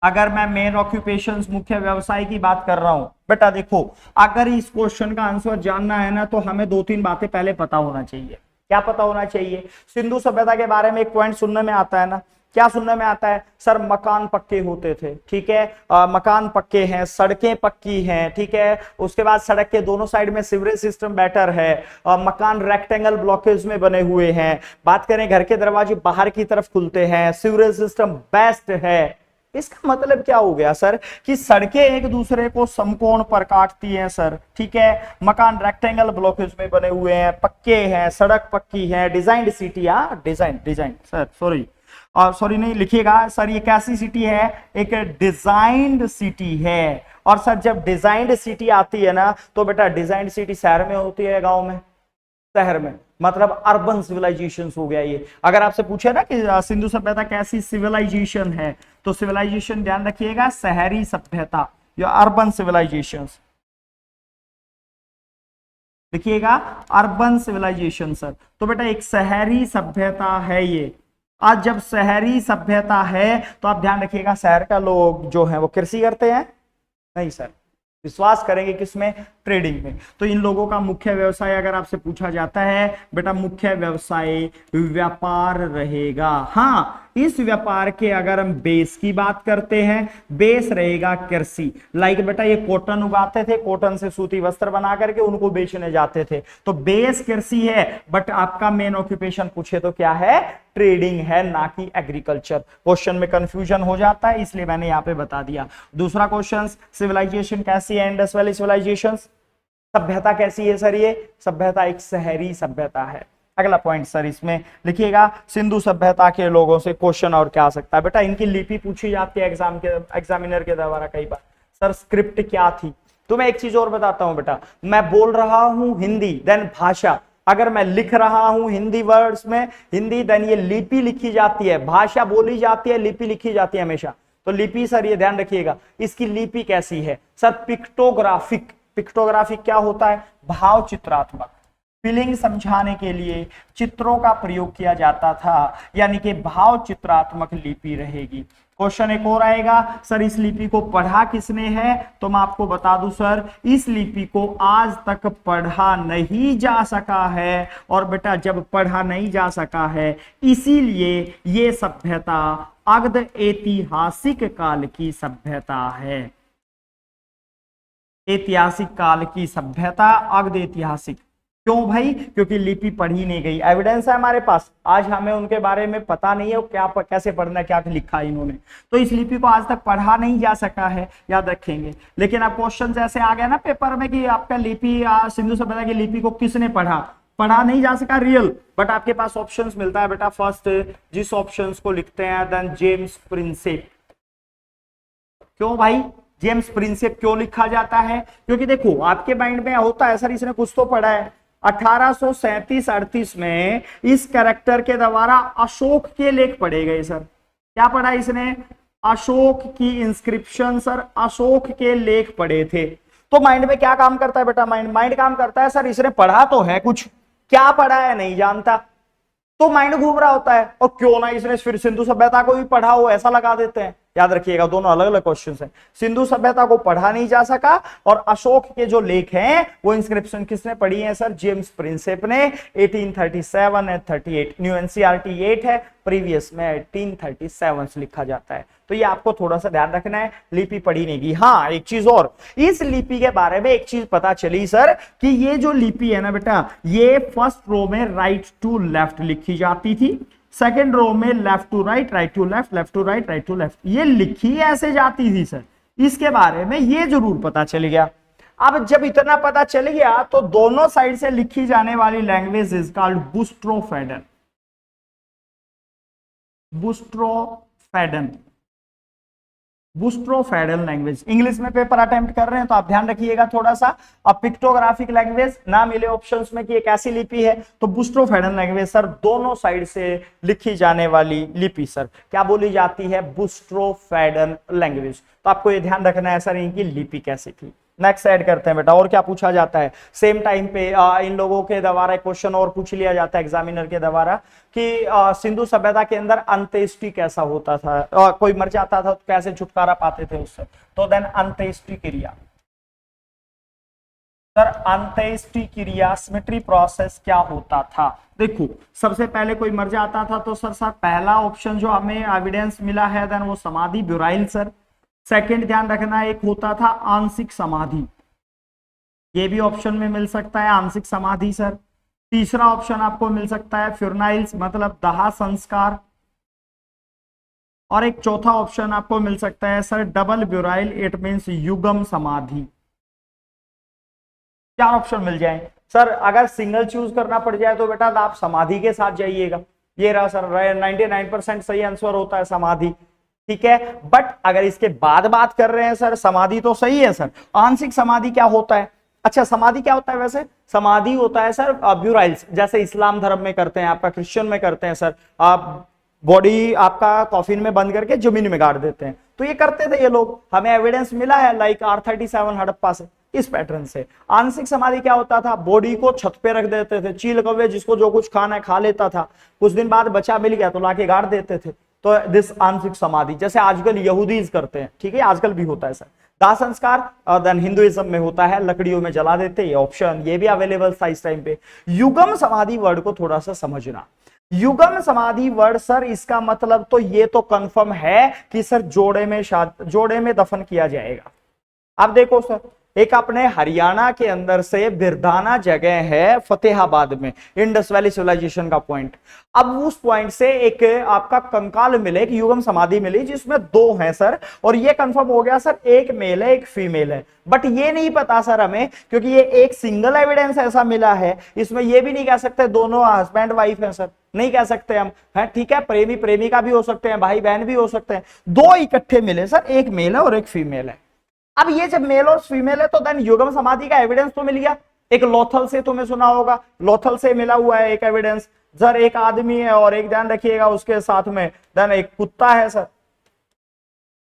S1: अगर मैं मेन ऑक्यूपेशंस मुख्य व्यवसाय की बात कर रहा हूं बेटा, देखो अगर इस क्वेश्चन का आंसर जानना है ना तो हमें दो तीन बातें पहले पता होना चाहिए। क्या पता होना चाहिए? सिंधु सभ्यता के बारे में एक पॉइंट सुनने में आता है ना, क्या सुनने में आता है सर? मकान पक्के होते थे, ठीक है। मकान पक्के हैं, सड़कें पक्की हैं, ठीक है। उसके बाद सड़क के दोनों साइड में सीवरेज सिस्टम बेटर है, मकान रेक्टेंगल ब्लॉकेज में बने हुए हैं। बात करें घर के दरवाजे बाहर की तरफ खुलते हैं, सीवरेज सिस्टम बेस्ट है। इसका मतलब क्या हो गया सर कि सड़कें एक दूसरे को समकोण पर काटती हैं सर, ठीक है। मकान रेक्टेंगल ब्लॉकेज में बने हुए हैं, पक्के हैं, सड़क पक्की है, designed city, design sir sorry नहीं लिखिएगा सर, ये कैसी सिटी है? एक डिजाइन्ड सिटी है। और सर जब डिजाइन्ड सिटी आती है ना तो बेटा डिजाइन्ड सिटी शहर में होती है गांव में? शहर में, मतलब अर्बन सिविलाइजेशन हो गया ये। अगर आपसे पूछे ना कि सिंधु सभ्यता कैसी सिविलाइजेशन है तो सिविलाइजेशन ध्यान रखिएगा शहरी सभ्यता या अर्बन सिविलाइजेशन। देखिएगा अर्बन सिविलाइजेशन सर, तो बेटा एक शहरी सभ्यता है ये। आज जब शहरी सभ्यता है तो आप ध्यान रखिएगा शहर का लोग जो है वो कृषि करते हैं? नहीं सर, विश्वास करेंगे किसमें? ट्रेडिंग में। तो इन लोगों का मुख्य व्यवसाय अगर आपसे पूछा जाता है बेटा मुख्य व्यवसाय व्यापार रहेगा। हाँ, इस व्यापार के अगर हम बेस की बात करते हैं, बेस रहेगा कृषि। लाइक बेटा ये कॉटन उगाते थे, कॉटन से सूती वस्त्र बना करके उनको बेचने जाते थे, तो बेस कृषि है। बट आपका मेन ऑक्यूपेशन पूछे तो क्या है? ट्रेडिंग है, ना कि एग्रीकल्चर। क्वेश्चन में कंफ्यूजन हो जाता है इसलिए मैंने यहां पे बता दिया। दूसरा क्वेश्चन, सिविलाइजेशन कैसी है? Indus valley civilisation. सभ्यता कैसी है सर? ये सभ्यता एक शहरी सभ्यता है। अगला पॉइंट सर इसमें लिखिएगा सिंधु सभ्यता के लोगों से क्वेश्चन और क्या आ सकता है बेटा? इनकी लिपि पूछी जाती है एग्जामिनर के द्वारा कई बार। सर स्क्रिप्ट क्या थी? तो मैं एक चीज और बताता हूं बेटा, मैं बोल रहा हूं हिंदी, देन भाषा। अगर मैं लिख रहा हूं हिंदी वर्ड्स में हिंदी, देन ये लिपि लिखी जाती है। भाषा बोली जाती है, लिपि लिखी जाती है हमेशा। तो लिपि सर ये ध्यान रखिएगा, इसकी लिपि कैसी है सर? पिक्टोग्राफिक। पिक्टोग्राफिक क्या होता है? भाव चित्रात्मक। फीलिंग समझाने के लिए चित्रों का प्रयोग किया जाता था, यानी कि भाव चित्रात्मक लिपि रहेगी। क्वेश्चन एक और आएगा सर, इस लिपि को पढ़ा किसने है? तो मैं आपको बता दूं सर, इस लिपि को आज तक पढ़ा नहीं जा सका है। और बेटा जब पढ़ा नहीं जा सका है इसीलिए ये सभ्यता अग्ध ऐतिहासिक काल की सभ्यता है। ऐतिहासिक काल की सभ्यता, अग्ध ऐतिहासिक। क्यों भाई? क्योंकि लिपि पढ़ी नहीं गई। एविडेंस है हमारे पास, आज हमें उनके बारे में पता नहीं है क्या कैसे पढ़ना, क्या लिखा है इन्होंने। तो इस लिपि को आज तक पढ़ा नहीं जा सका है, याद रखेंगे। लेकिन अब क्वेश्चन ऐसे आ गया ना पेपर में कि आपका लिपि सिंधु सभ्यता की लिपि को किसने पढ़ा? पढ़ा नहीं जा सका, रियल। बट आपके पास ऑप्शंस मिलता है बेटा। फर्स्ट जिस ऑप्शंस को लिखते हैं देन जेम्स प्रिंसेप। क्यों भाई जेम्स प्रिंसेप क्यों लिखा जाता है? क्योंकि देखो आपके माइंड में होता है सर इसने कुछ तो पढ़ा है। 1837-38 में इस कैरेक्टर के द्वारा अशोक के लेख पढ़े गए सर। क्या पढ़ा इसने? अशोक की इंस्क्रिप्शन सर, अशोक के लेख पढ़े थे। तो माइंड में क्या काम करता है बेटा? माइंड काम करता है सर इसने पढ़ा तो है कुछ, क्या पढ़ा है नहीं जानता, तो माइंड घूम रहा होता है। और क्यों ना इसने फिर सिंधु सभ्यता को भी पढ़ा हो, ऐसा लगा देते हैं। याद रखिएगा दोनों अलग अलग क्वेश्चन हैं। सिंधु सभ्यता को पढ़ा नहीं जा सका और अशोक के जो लेख हैं वो इंस्क्रिप्शन किसने पढ़ी है सर? जेम्स प्रिंसेप ने 1837 एंड 38। न्यू एनसीईआरटी 8 है, प्रीवियस में 1837 लिखा जाता है। तो ये आपको थोड़ा सा ध्यान रखना है, लिपि पढ़ी नहीं गई। हाँ एक चीज और, इस लिपि के बारे में एक चीज पता चली सर कि ये जो लिपि है ना बेटा, ये फर्स्ट रो में राइट टू लेफ्ट लिखी जाती थी, सेकेंड रो में left to right, right to left, left to right, right to left. ये लिखी ऐसे जाती थी सर। इसके बारे में ये जरूर पता चल गया। अब जब इतना पता चल गया तो दोनों साइड से लिखी जाने वाली language is called boustrophedon. Boustrophedon boustrophedal language. English में पेपर अटेम्प्ट कर रहे हैं तो आप ध्यान रखिएगा थोड़ा सा। अब पिक्टोग्राफिक लैंग्वेज ना मिले ऑप्शंस में कि एक ऐसी लिपि है, तो बुस्ट्रोफेडल लैंग्वेज सर दोनों साइड से लिखी जाने वाली लिपि सर क्या बोली जाती है, बुस्ट्रोफेडल लैंग्वेज। तो आपको ये ध्यान रखना है सर इनकी लिपि कैसी थी। नेक्स्ट ऐड करते हैं बेटा, और क्या पूछा जाता है सेम टाइम पे इन लोगों के द्वारा एक क्वेश्चन और पूछ लिया जाता है एग्जामिनर के द्वारा कि सिंधु सभ्यता के अंदर अंत्येष्टि कैसा होता था, कोई मर जाता था तो कैसे छुटकारा पाते थे उससे, तो देन अंत्येष्टि क्रिया सर, अंत्येष्टि क्रिया सिमेट्री प्रोसेस क्या होता था। देखो सबसे पहले कोई मर जाता था तो सर पहला ऑप्शन जो हमें एविडेंस मिला है देन वो समाधि ब्यूराइल सर। सेकंड ध्यान रखना एक होता था आंशिक समाधि, ये भी ऑप्शन में मिल सकता है आंशिक समाधि सर। तीसरा ऑप्शन आपको मिल सकता है फ्यूरनाइल्स मतलब दाह संस्कार, और एक चौथा ऑप्शन आपको मिल सकता है सर डबल ब्यूराइल, इट मींस युगम समाधि। चार ऑप्शन मिल जाए सर। अगर सिंगल चूज करना पड़ जाए तो बेटा आप समाधि के साथ जाइएगा, ये रहा सर 99% सही आंसर होता है समाधि, ठीक है। बट अगर इसके बाद बात कर रहे हैं सर समाधि तो सही है सर। आंशिक समाधि क्या होता है, अच्छा समाधि क्या होता है वैसे, समाधि होता है सर ब्यूराइल्स, जैसे इस्लाम धर्म में करते हैं, आपका क्रिश्चियन में करते हैं सर, आप बॉडी आपका कॉफिन में बंद करके जमीन में गाड़ देते हैं, तो ये करते थे ये लोग, हमें एविडेंस मिला है लाइक R37 हड़प्पा से, इस पैटर्न से। आंशिक समाधि क्या होता था, बॉडी को छत पे रख देते थे, चील कौवे जिसको जो कुछ खाना है खा लेता था, कुछ दिन बाद बचा मिल गया तो लाके गाड़ देते थे, तो दिस आंशिक समाधि, जैसे आजकल यहूदीज करते हैं, ठीक है आजकल भी होता है सर। दाह संस्कार देन हिंदुइज्म में होता है, लकड़ियों में जला देते, ये ऑप्शन ये भी अवेलेबल था इस टाइम पे। युगम समाधि वर्ड को थोड़ा सा समझना, युगम समाधि वर्ड सर इसका मतलब तो ये तो कंफर्म है कि सर जोड़े में दफन किया जाएगा। अब देखो सर एक अपने हरियाणा के अंदर से बिरधाना जगह है फतेहाबाद में, इंडस वैली सिविलाइजेशन का पॉइंट। अब उस पॉइंट से एक आपका कंकाल मिले, एक युगम समाधि मिली जिसमें दो हैं सर, और ये कंफर्म हो गया सर एक मेल है एक फीमेल है। बट ये नहीं पता सर हमें, क्योंकि ये एक सिंगल एविडेंस ऐसा मिला है, इसमें ये भी नहीं कह सकते दोनों हस्बैंड वाइफ है सर, नहीं कह सकते हम, है ठीक है, प्रेमी प्रेमिका भी हो सकते हैं, भाई बहन भी हो सकते हैं, दो इकट्ठे मिले सर, एक मेल है और एक फीमेल है। अब ये जब मेल और फीमेल है तो देन युगम समाधि का एविडेंस तो मिल गया। एक लोथल से तुम्हें सुना होगा, लोथल से मिला हुआ है एक एविडेंस सर, एक आदमी है और एक ध्यान रखिएगा उसके साथ में देन एक कुत्ता है सर,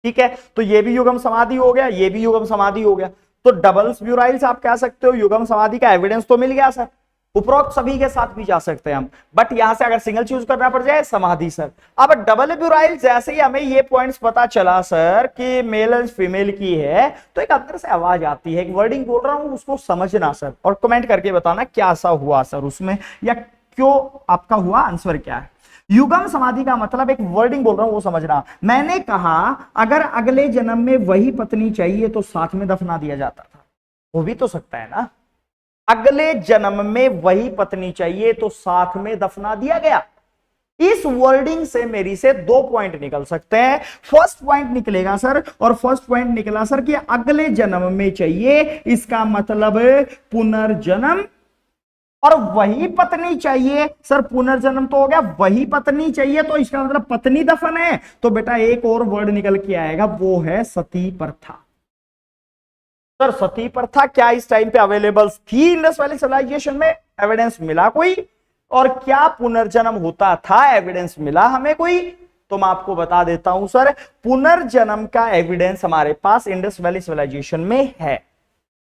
S1: ठीक है, तो ये भी युगम समाधि हो गया, ये भी युगम समाधि हो गया। तो डबल्स ब्यूराइल्स आप कह सकते हो, युगम समाधि का एविडेंस तो मिल गया सर, उपरोक्त सभी के साथ भी जा सकते हैं हम, बट यहां से अगर सिंगल चूज करना पड़ जाए समाधि सर। अब डबल ब्यूराइल जैसे ही हमें ये पॉइंट्स पता चला सर कि मेल एंड फीमेल की है, तो एक अंदर से आवाज आती है, एक वर्डिंग बोल रहा हूं उसको समझना सर, और कमेंट करके बताना क्या सा हुआ सर उसमें, या क्यों आपका हुआ, आंसर क्या है। युगम समाधि का मतलब एक वर्डिंग बोल रहा हूं वो समझना। मैंने कहा अगर अगले जन्म में वही पत्नी चाहिए तो साथ में दफना दिया जाता था, हो भी तो सकता है ना, अगले जन्म में वही पत्नी चाहिए तो साथ में दफना दिया गया। इस वर्डिंग से मेरी से दो पॉइंट निकल सकते हैं। फर्स्ट पॉइंट निकलेगा सर, और फर्स्ट पॉइंट निकला सर कि अगले जन्म में चाहिए, इसका मतलब पुनर्जन्म, और वही पत्नी चाहिए सर, पुनर्जन्म तो हो गया, वही पत्नी चाहिए तो इसका मतलब पत्नी दफन है, तो बेटा एक और वर्ड निकल के आएगा, वो है सती प्रथा। सर सती प्रथा क्या इस टाइम पे अवेलेबल थी इंडस वैली सिविलाइजेशन में, एविडेंस मिला कोई, और क्या पुनर्जन्म होता था, एविडेंस मिला हमें कोई, तो मैं आपको बता देता हूं सर पुनर्जन्म का एविडेंस हमारे पास इंडस वैली सिविलाइजेशन में है।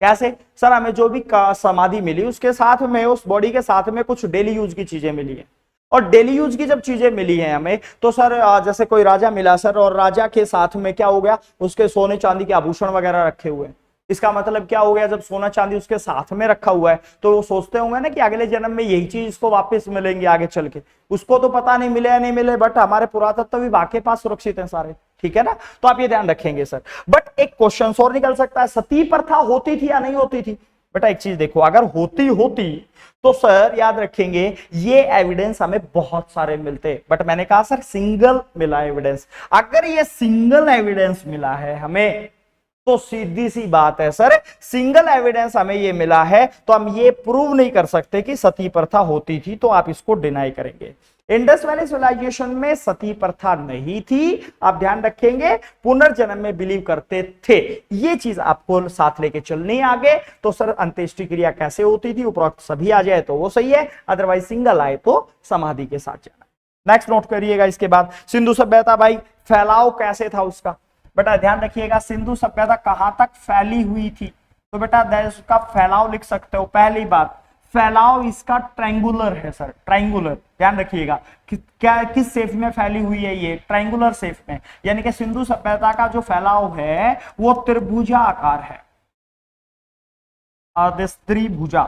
S1: कैसे सर, हमें जो भी समाधि मिली उसके साथ में, उस बॉडी के साथ में कुछ डेली यूज की चीजें मिली है, और डेली यूज की जब चीजें मिली हैं हमें, तो सर जैसे कोई राजा मिला सर, और राजा के साथ में क्या हो गया, उसके सोने चांदी के आभूषण वगैरह रखे हुए हैं, इसका मतलब क्या हो गया, जब सोना चांदी उसके साथ में रखा हुआ है तो वो सोचते होंगे ना कि अगले जन्म में यही चीज इसको वापस मिलेंगे आगे चल के, उसको तो पता नहीं मिले या नहीं मिले, बट हमारे पुरातत्व विभाग के पास सुरक्षित हैं सारे, ठीक है ना, तो आप ये ध्यान रखेंगे सर। बट एक क्वेश्चन और निकल सकता है, सती प्रथा होती थी या नहीं होती थी। बेटा एक चीज देखो, अगर होती तो सर याद रखेंगे ये एविडेंस हमें बहुत सारे मिलते, बट मैंने कहा सर सिंगल मिला एविडेंस। अगर ये सिंगल एविडेंस मिला है हमें तो सीधी सी बात है सर, सिंगल एविडेंस हमें ये मिला है तो हम ये प्रूव नहीं कर सकते कि सती प्रथा होती थी, तो आप इसको डिनाई करेंगे। इंडस वैली सिविलाइजेशन में सती प्रथा नहीं थी, आप ध्यान रखेंगे, पुनर्जन्म में बिलीव करते थे। ये चीज आपको साथ लेके चलनी है आगे। तो सर अंत्येष्टि क्रिया कैसे होती थी, उपरोक्त सभी आ जाए तो वो सही है, अदरवाइज सिंगल आए तो समाधि के साथ जाना। नेक्स्ट नोट करिएगा। इसके बाद सिंधु सभ्यता, भाई फैलाव कैसे था उसका, बेटा ध्यान रखिएगा। सिंधु सभ्यता कहां तक फैली हुई थी, तो बेटा उसका फैलाव लिख सकते हो। पहली बात, फैलाव इसका ट्रायंगुलर है सर, ट्रायंगुलर, ध्यान रखिएगा। क्या किस शेप में फैली हुई है, ये ट्रायंगुलर शेप में, यानी कि सिंधु सभ्यता का जो फैलाव है वो त्रिभुजाकार है। त्रिभुजा,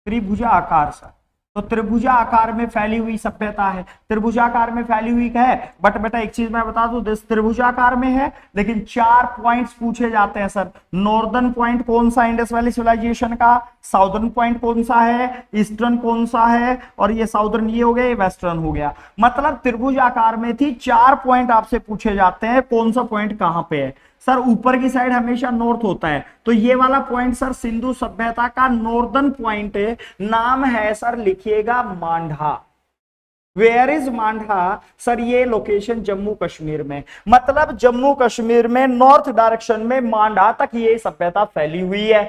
S1: त्रिभुजा आकार सर, तो त्रिभुजा आकार में फैली हुई सभ्यता है, त्रिभुजाकार में फैली हुई है। बट बेटा एक चीज मैं बता दूं, त्रिभुजाकार में है, लेकिन 4 पॉइंट्स पूछे जाते हैं सर। नॉर्दर्न पॉइंट कौन सा इंडस वैली सिविलाइजेशन का, साउदर्न पॉइंट कौन सा है, ईस्टर्न कौन सा है, और ये साउदर्न ये हो गया, ये वेस्टर्न हो गया। मतलब त्रिभुजाकार में थी, 4 पॉइंट आपसे पूछे जाते हैं, कौन सा पॉइंट कहां पे है। सर ऊपर की साइड हमेशा नॉर्थ होता है, तो ये वाला पॉइंट सर सिंधु सभ्यता का नॉर्दर्न पॉइंट है, नाम है सर, लिखिएगा मांडा। वेयर इज मांडा, सर ये लोकेशन जम्मू कश्मीर में, मतलब जम्मू कश्मीर में नॉर्थ डायरेक्शन में मांडा तक ये सभ्यता फैली हुई है।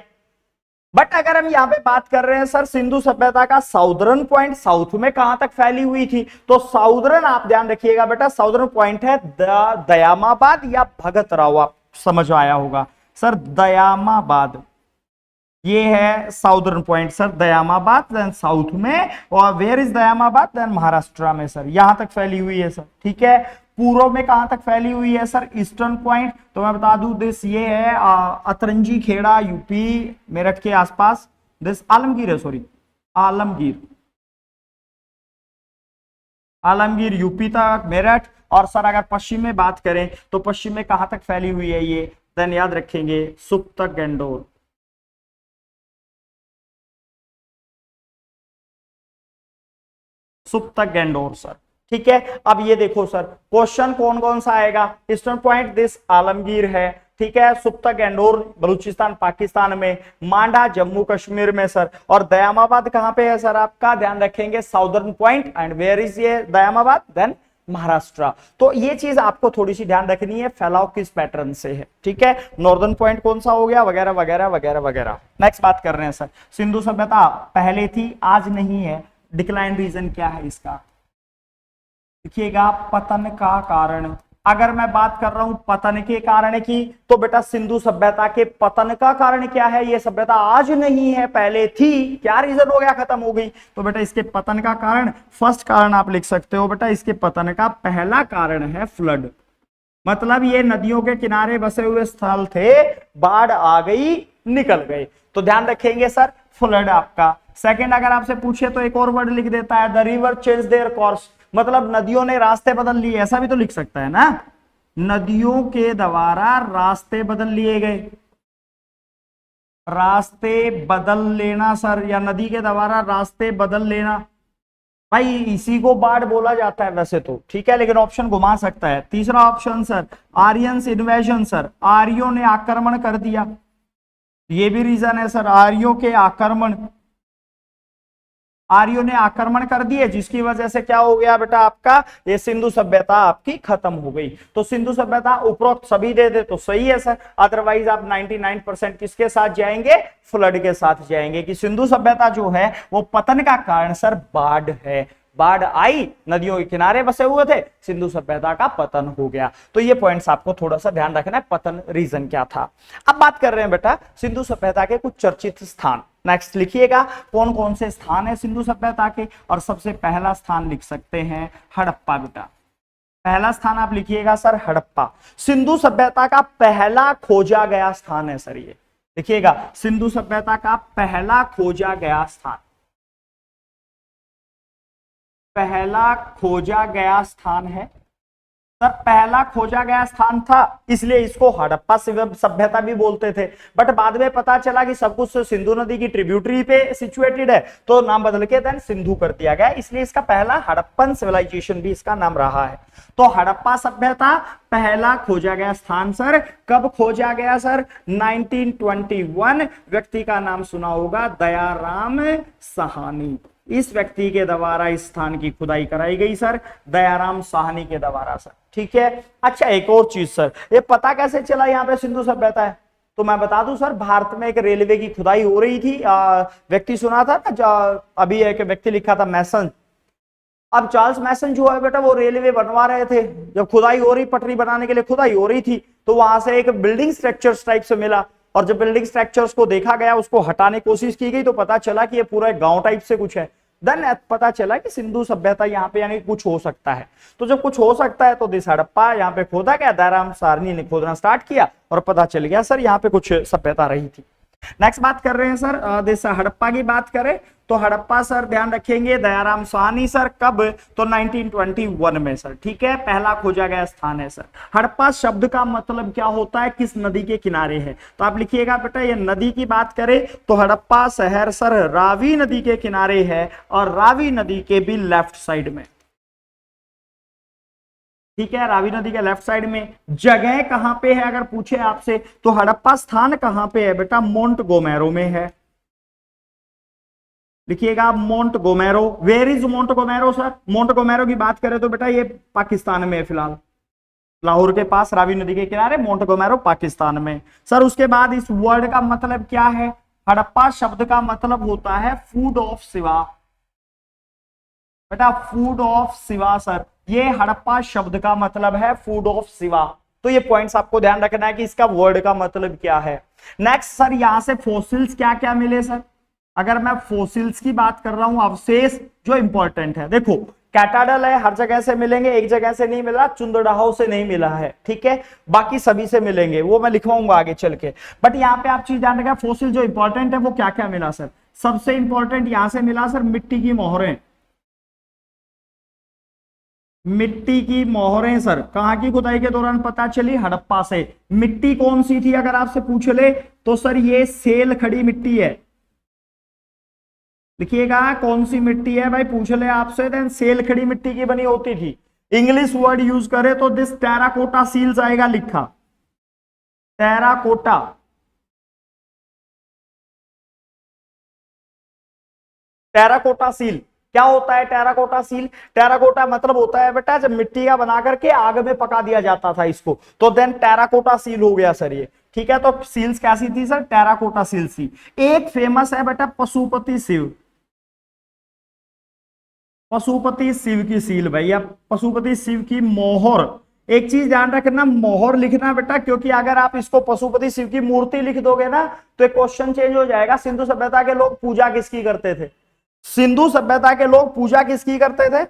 S1: बट अगर हम यहां पे बात कर रहे हैं सर सिंधु सभ्यता का साउदर्न पॉइंट, साउथ में कहां तक फैली हुई थी, तो साउदर्न आप ध्यान रखिएगा बेटा, साउदर्न पॉइंट है दयामाबाद या भगत राव, आप समझ आया होगा सर, दयामाबाद ये है southern point sir, Daimabad then south में, और where is Daimabad, then Maharashtra में सर, यहां तक फैली हुई है सर, ठीक है। पूर्व में कहां तक फैली हुई है सर, ईस्टर्न पॉइंट, तो मैं बता दूं दिस ये है अतरंजी खेड़ा यूपी मेरठ के आसपास, दिस आलमगीर है, सॉरी आलमगीर, आलमगीर यूपी तक मेरठ। और सर अगर पश्चिम में बात करें तो पश्चिम में कहां तक फैली हुई है ये, देन याद रखेंगे सुप्तक गंडोर, सुप्तक गंडोर सर, ठीक है। अब ये देखो सर क्वेश्चन कौन कौन सा आएगा, ईस्टर्न पॉइंट दिस आलमगीर है, ठीक है, सुप्तक गंडोर बलूचिस्तान पाकिस्तान में, मांडा जम्मू कश्मीर में सर, और दयामाबाद कहां पे है सर आपका, ध्यान रखेंगे southern point, and where is ये दयामाबाद, देन महाराष्ट्र। तो ये चीज आपको थोड़ी सी ध्यान रखनी है, फैलाव किस पैटर्न से है, ठीक है, नॉर्दर्न पॉइंट कौन सा हो गया, वगैरह वगैरह वगैरह वगैरह। नेक्स्ट बात कर रहे हैं सर, सिंधु सभ्यता पहले थी आज नहीं है, डिक्लाइन रीजन क्या है इसका, देखिएगा पतन का कारण। अगर मैं बात कर रहा हूं पतन के कारण की, तो बेटा सिंधु सभ्यता के पतन का कारण क्या है, ये सभ्यता आज नहीं है पहले थी, क्या रीजन हो गया, खत्म हो गई। तो बेटा इसके पतन का कारण, फर्स्ट कारण आप लिख सकते हो बेटा, इसके पतन का पहला कारण है फ्लड, मतलब ये नदियों के किनारे बसे हुए स्थल थे, बाढ़ आ गई निकल गए, तो ध्यान रखेंगे सर फ्लड आपका। सेकंड अगर आपसे पूछे तो एक और वर्ड लिख देता है, the river change their course, मतलब नदियों ने रास्ते बदल लिए, ऐसा भी तो लिख सकता है ना, नदियों के द्वारा रास्ते बदल लिए गए, रास्ते बदल लेना सर, या नदी के द्वारा रास्ते बदल लेना, भाई इसी को बाढ़ बोला जाता है वैसे तो, ठीक है, लेकिन ऑप्शन घुमा सकता है। तीसरा option sir Aryans invasion, sir आर्यों ने आक्रमण कर दिया, ये भी रीजन है सर, आर्यों के आक्रमण, आर्यों ने आक्रमण कर दिए, जिसकी वजह से क्या हो गया बेटा आपका, ये सिंधु सभ्यता आपकी खत्म हो गई। तो सिंधु सभ्यता उपरोक्त सभी दे दे तो सही है सर, अदरवाइज आप 99% किसके साथ जाएंगे, फ्लड के साथ जाएंगे, कि सिंधु सभ्यता जो है वो पतन का कारण सर बाढ़ है, बाढ़ आई, नदियों के किनारे बसे हुए थे, सिंधु सभ्यता का पतन हो गया। तो ये पॉइंट्स आपको थोड़ा सा ध्यान रखना है, पतन रीजन क्या था। अब बात कर रहे हैं बेटा सिंधु सभ्यता के कुछ चर्चित स्थान, नेक्स्ट लिखिएगा कौन कौन से स्थान है सिंधु सभ्यता के, और सबसे पहला स्थान लिख सकते हैं हड़प्पा बेटा, पहला स्थान आप लिखिएगा सर हड़प्पा, सिंधु सभ्यता का पहला खोजा गया स्थान है सर, ये लिखिएगा सिंधु सभ्यता का पहला खोजा गया स्थान, पहला खोजा गया स्थान है सर, पहला खोजा गया स्थान था इसलिए इसको हड़प्पा सभ्यता भी बोलते थे, बट बाद में पता चला कि सब कुछ सिंधु नदी की ट्रिब्यूटरी पे सिचुएटेड है, तो नाम बदल के देन सिंधु कर दिया गया, इसलिए इसका पहला हड़प्पन सिविलाइजेशन भी इसका नाम रहा है। तो हड़प्पा सभ्यता पहला खोजा गया स्थान सर, कब खोजा गया सर, 1921, व्यक्ति का नाम सुना होगा दयाराम साहनी, इस व्यक्ति के द्वारा इस स्थान की खुदाई कराई गई सर, दयाराम साहनी के द्वारा सर। ठीक है, अच्छा एक और चीज सर, ये पता कैसे चला यहाँ पे सिंधु सभ्यता है? तो मैं बता दूं सर, भारत में एक रेलवे की खुदाई हो रही थी, व्यक्ति सुना था ना, अभी एक व्यक्ति लिखा था मैसन। अब चार्ल्स मैसन जो है बेटा वो रेलवे बनवा रहे थे, जब खुदाई हो रही, पटरी बनाने के लिए खुदाई हो रही थी, तो वहां से एक बिल्डिंग स्ट्रक्चर्स टाइप से मिला, और जब बिल्डिंग स्ट्रक्चर्स को देखा गया, उसको हटाने की कोशिश की गई, तो पता चला कि ये पूरा एक गांव टाइप से कुछ है। देन पता चला कि सिंधु सभ्यता यहाँ पे यानी कुछ हो सकता है। तो जब कुछ हो सकता है तो दिस हड़प्पा यहाँ पे खोदा गया, दयाराम साहनी ने खोदना स्टार्ट किया और पता चल गया सर यहाँ पे कुछ सभ्यता रही थी। नेक्स्ट बात कर रहे हैं सर, दिस हड़प्पा की बात करें तो हड़प्पा सर ध्यान रखेंगे दयाराम साहनी सर, कब? तो 1921 में सर। ठीक है, पहला खोजा गया स्थान है सर। हड़प्पा शब्द का मतलब क्या होता है, किस नदी के किनारे है? तो आप लिखिएगा बेटा, ये नदी की बात करें तो हड़प्पा शहर सर रावी नदी के किनारे है, और रावी नदी के भी लेफ्ट साइड में। ठीक है, रावी नदी के लेफ्ट साइड में। जगह कहां पे है अगर पूछे आपसे, तो हड़प्पा स्थान कहां पे है बेटा? मोंटगोमेरो में है। लिखिएगा Montgomery. Where is Montgomery sir? Montgomery की बात करें तो बेटा ये पाकिस्तान में है फिलहाल, लाहौर के पास रावी नदी के किनारे मोंटगोमेरो पाकिस्तान में सर। उसके बाद इस वर्ड का मतलब क्या है? हड़प्पा शब्द का मतलब होता है फूड ऑफ शिवा बेटा, फूड ऑफ शिवा सर। ये हड़प्पा शब्द का मतलब है फूड ऑफ शिवा। तो ये पॉइंट्स आपको ध्यान रखना है कि इसका वर्ड का मतलब क्या है। नेक्स्ट सर, यहां से फोसिल्स क्या क्या मिले सर? अगर मैं फोसिल्स की बात कर रहा हूं, अवशेष जो इंपॉर्टेंट है, देखो कैटाडल है, हर जगह से मिलेंगे, एक जगह से नहीं मिला, चुंदड़ाहो से नहीं मिला है। ठीक है, बाकी सभी से मिलेंगे, वो मैं लिखवाऊंगा आगे चल के। बट यहाँ पे आप चीज ध्यान रखें, फोसिल जो इंपॉर्टेंट है वो क्या क्या मिला सर? सबसे इंपॉर्टेंट यहां से मिला सर मिट्टी की मोहरें। मिट्टी की मोहरें सर कहां की खुदाई के दौरान पता चली? हड़प्पा से। मिट्टी कौन सी थी अगर आपसे पूछ ले तो सर ये सेल खड़ी मिट्टी है। लिखिएगा कौन सी मिट्टी है भाई, पूछ ले आपसे, देन सेल खड़ी मिट्टी की बनी होती थी। इंग्लिश वर्ड यूज करे तो दिस टेराकोटा सील्स आएगा लिखा, टेराकोटा। टेराकोटा सील क्या होता है? टेराकोटा सील, टेराकोटा मतलब होता है बेटा जब मिट्टी का बना करके आग में पका दिया जाता था इसको, तो देन टेराकोटा सील हो गया सर ये। ठीक है, तो सील्स कैसी थी सर? टेराकोटा सील सी। एक फेमस है बेटा पशुपति शिव, पशुपति शिव की सील भैया, पशुपति शिव की मोहर। एक चीज ध्यान रखना, मोहर लिखना बेटा, क्योंकि अगर आप इसको पशुपति शिव की मूर्ति लिख दोगे ना तो एक क्वेश्चन चेंज हो जाएगा। सिंधु सभ्यता के लोग पूजा किसकी करते थे? सिंधु सभ्यता के लोग पूजा किसकी करते थे?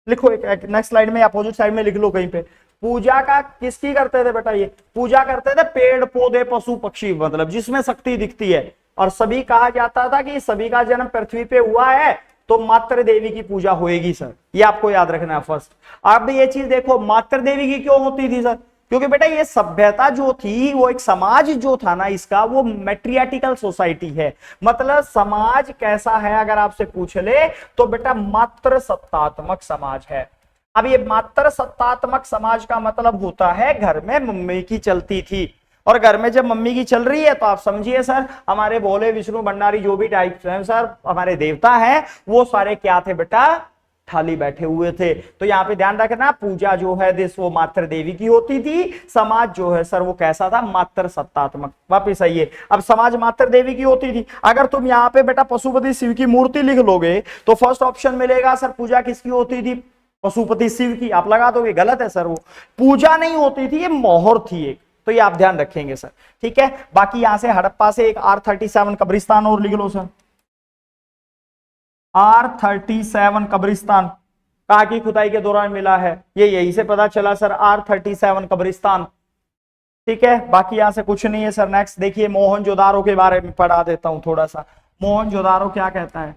S1: लिखो एक नेक्स्ट स्लाइड में, अपोजिट साइड में लिख लो कहीं पे। पूजा का किसकी करते थे बेटा? ये पूजा करते थे पेड़ पौधे पशु पक्षी, मतलब जिसमें शक्ति दिखती है। और सभी कहा जाता था कि सभी का जन्म पृथ्वी पे हुआ है तो मातृ देवी की पूजा होएगी सर, ये आपको याद रखना है फर्स्ट। अब ये चीज देखो, मातृ देवी की क्यों होती थी सर? क्योंकि बेटा ये सभ्यता जो थी, वो एक समाज जो था ना इसका, वो मैट्रियार्टिकल सोसाइटी है। मतलब समाज कैसा है अगर आपसे पूछ ले तो बेटा मात्र सत्तात्मक समाज है। अब ये मात्र सत्तात्मक समाज का मतलब होता है घर में मम्मी की चलती थी, और घर में जब मम्मी की चल रही है तो आप समझिए सर हमारे भोले विष्णु भंडारी जो भी टाइप हैं सर हमारे देवता हैं, वो सारे क्या थे बेटा? थाली बैठे हुए थे। तो यहाँ पे ध्यान रखना, पूजा जो है दिस वो मात्र देवी की होती थी, समाज जो है सर वो कैसा था? मात्र सत्तात्मक। वापिस आइए, अब समाज मात्र देवी की होती थी। अगर तुम यहाँ पे बेटा पशुपति शिव की मूर्ति लिख लोगे तो फर्स्ट ऑप्शन मिलेगा सर पूजा किसकी होती थी? पशुपति शिव की। आप लगा दोगे, गलत है सर, वो पूजा नहीं होती थी, ये मोहर थी एक। तो ये आप ध्यान रखेंगे सर। ठीक है, बाकी यहां से हड़प्पा से एक R37 कब्रिस्तान और लिख लो सर। R37 कब्रिस्तान कहाँ की खुदाई के दौरान मिला है? ये यहीं से पता चला सर, R37 कब्रिस्तान। ठीक है, बाकी यहां से कुछ नहीं है सर। नेक्स्ट देखिए, मोहनजोदारो के बारे में पढ़ा देता हूं थोड़ा सा। मोहनजोदारो क्या कहता है?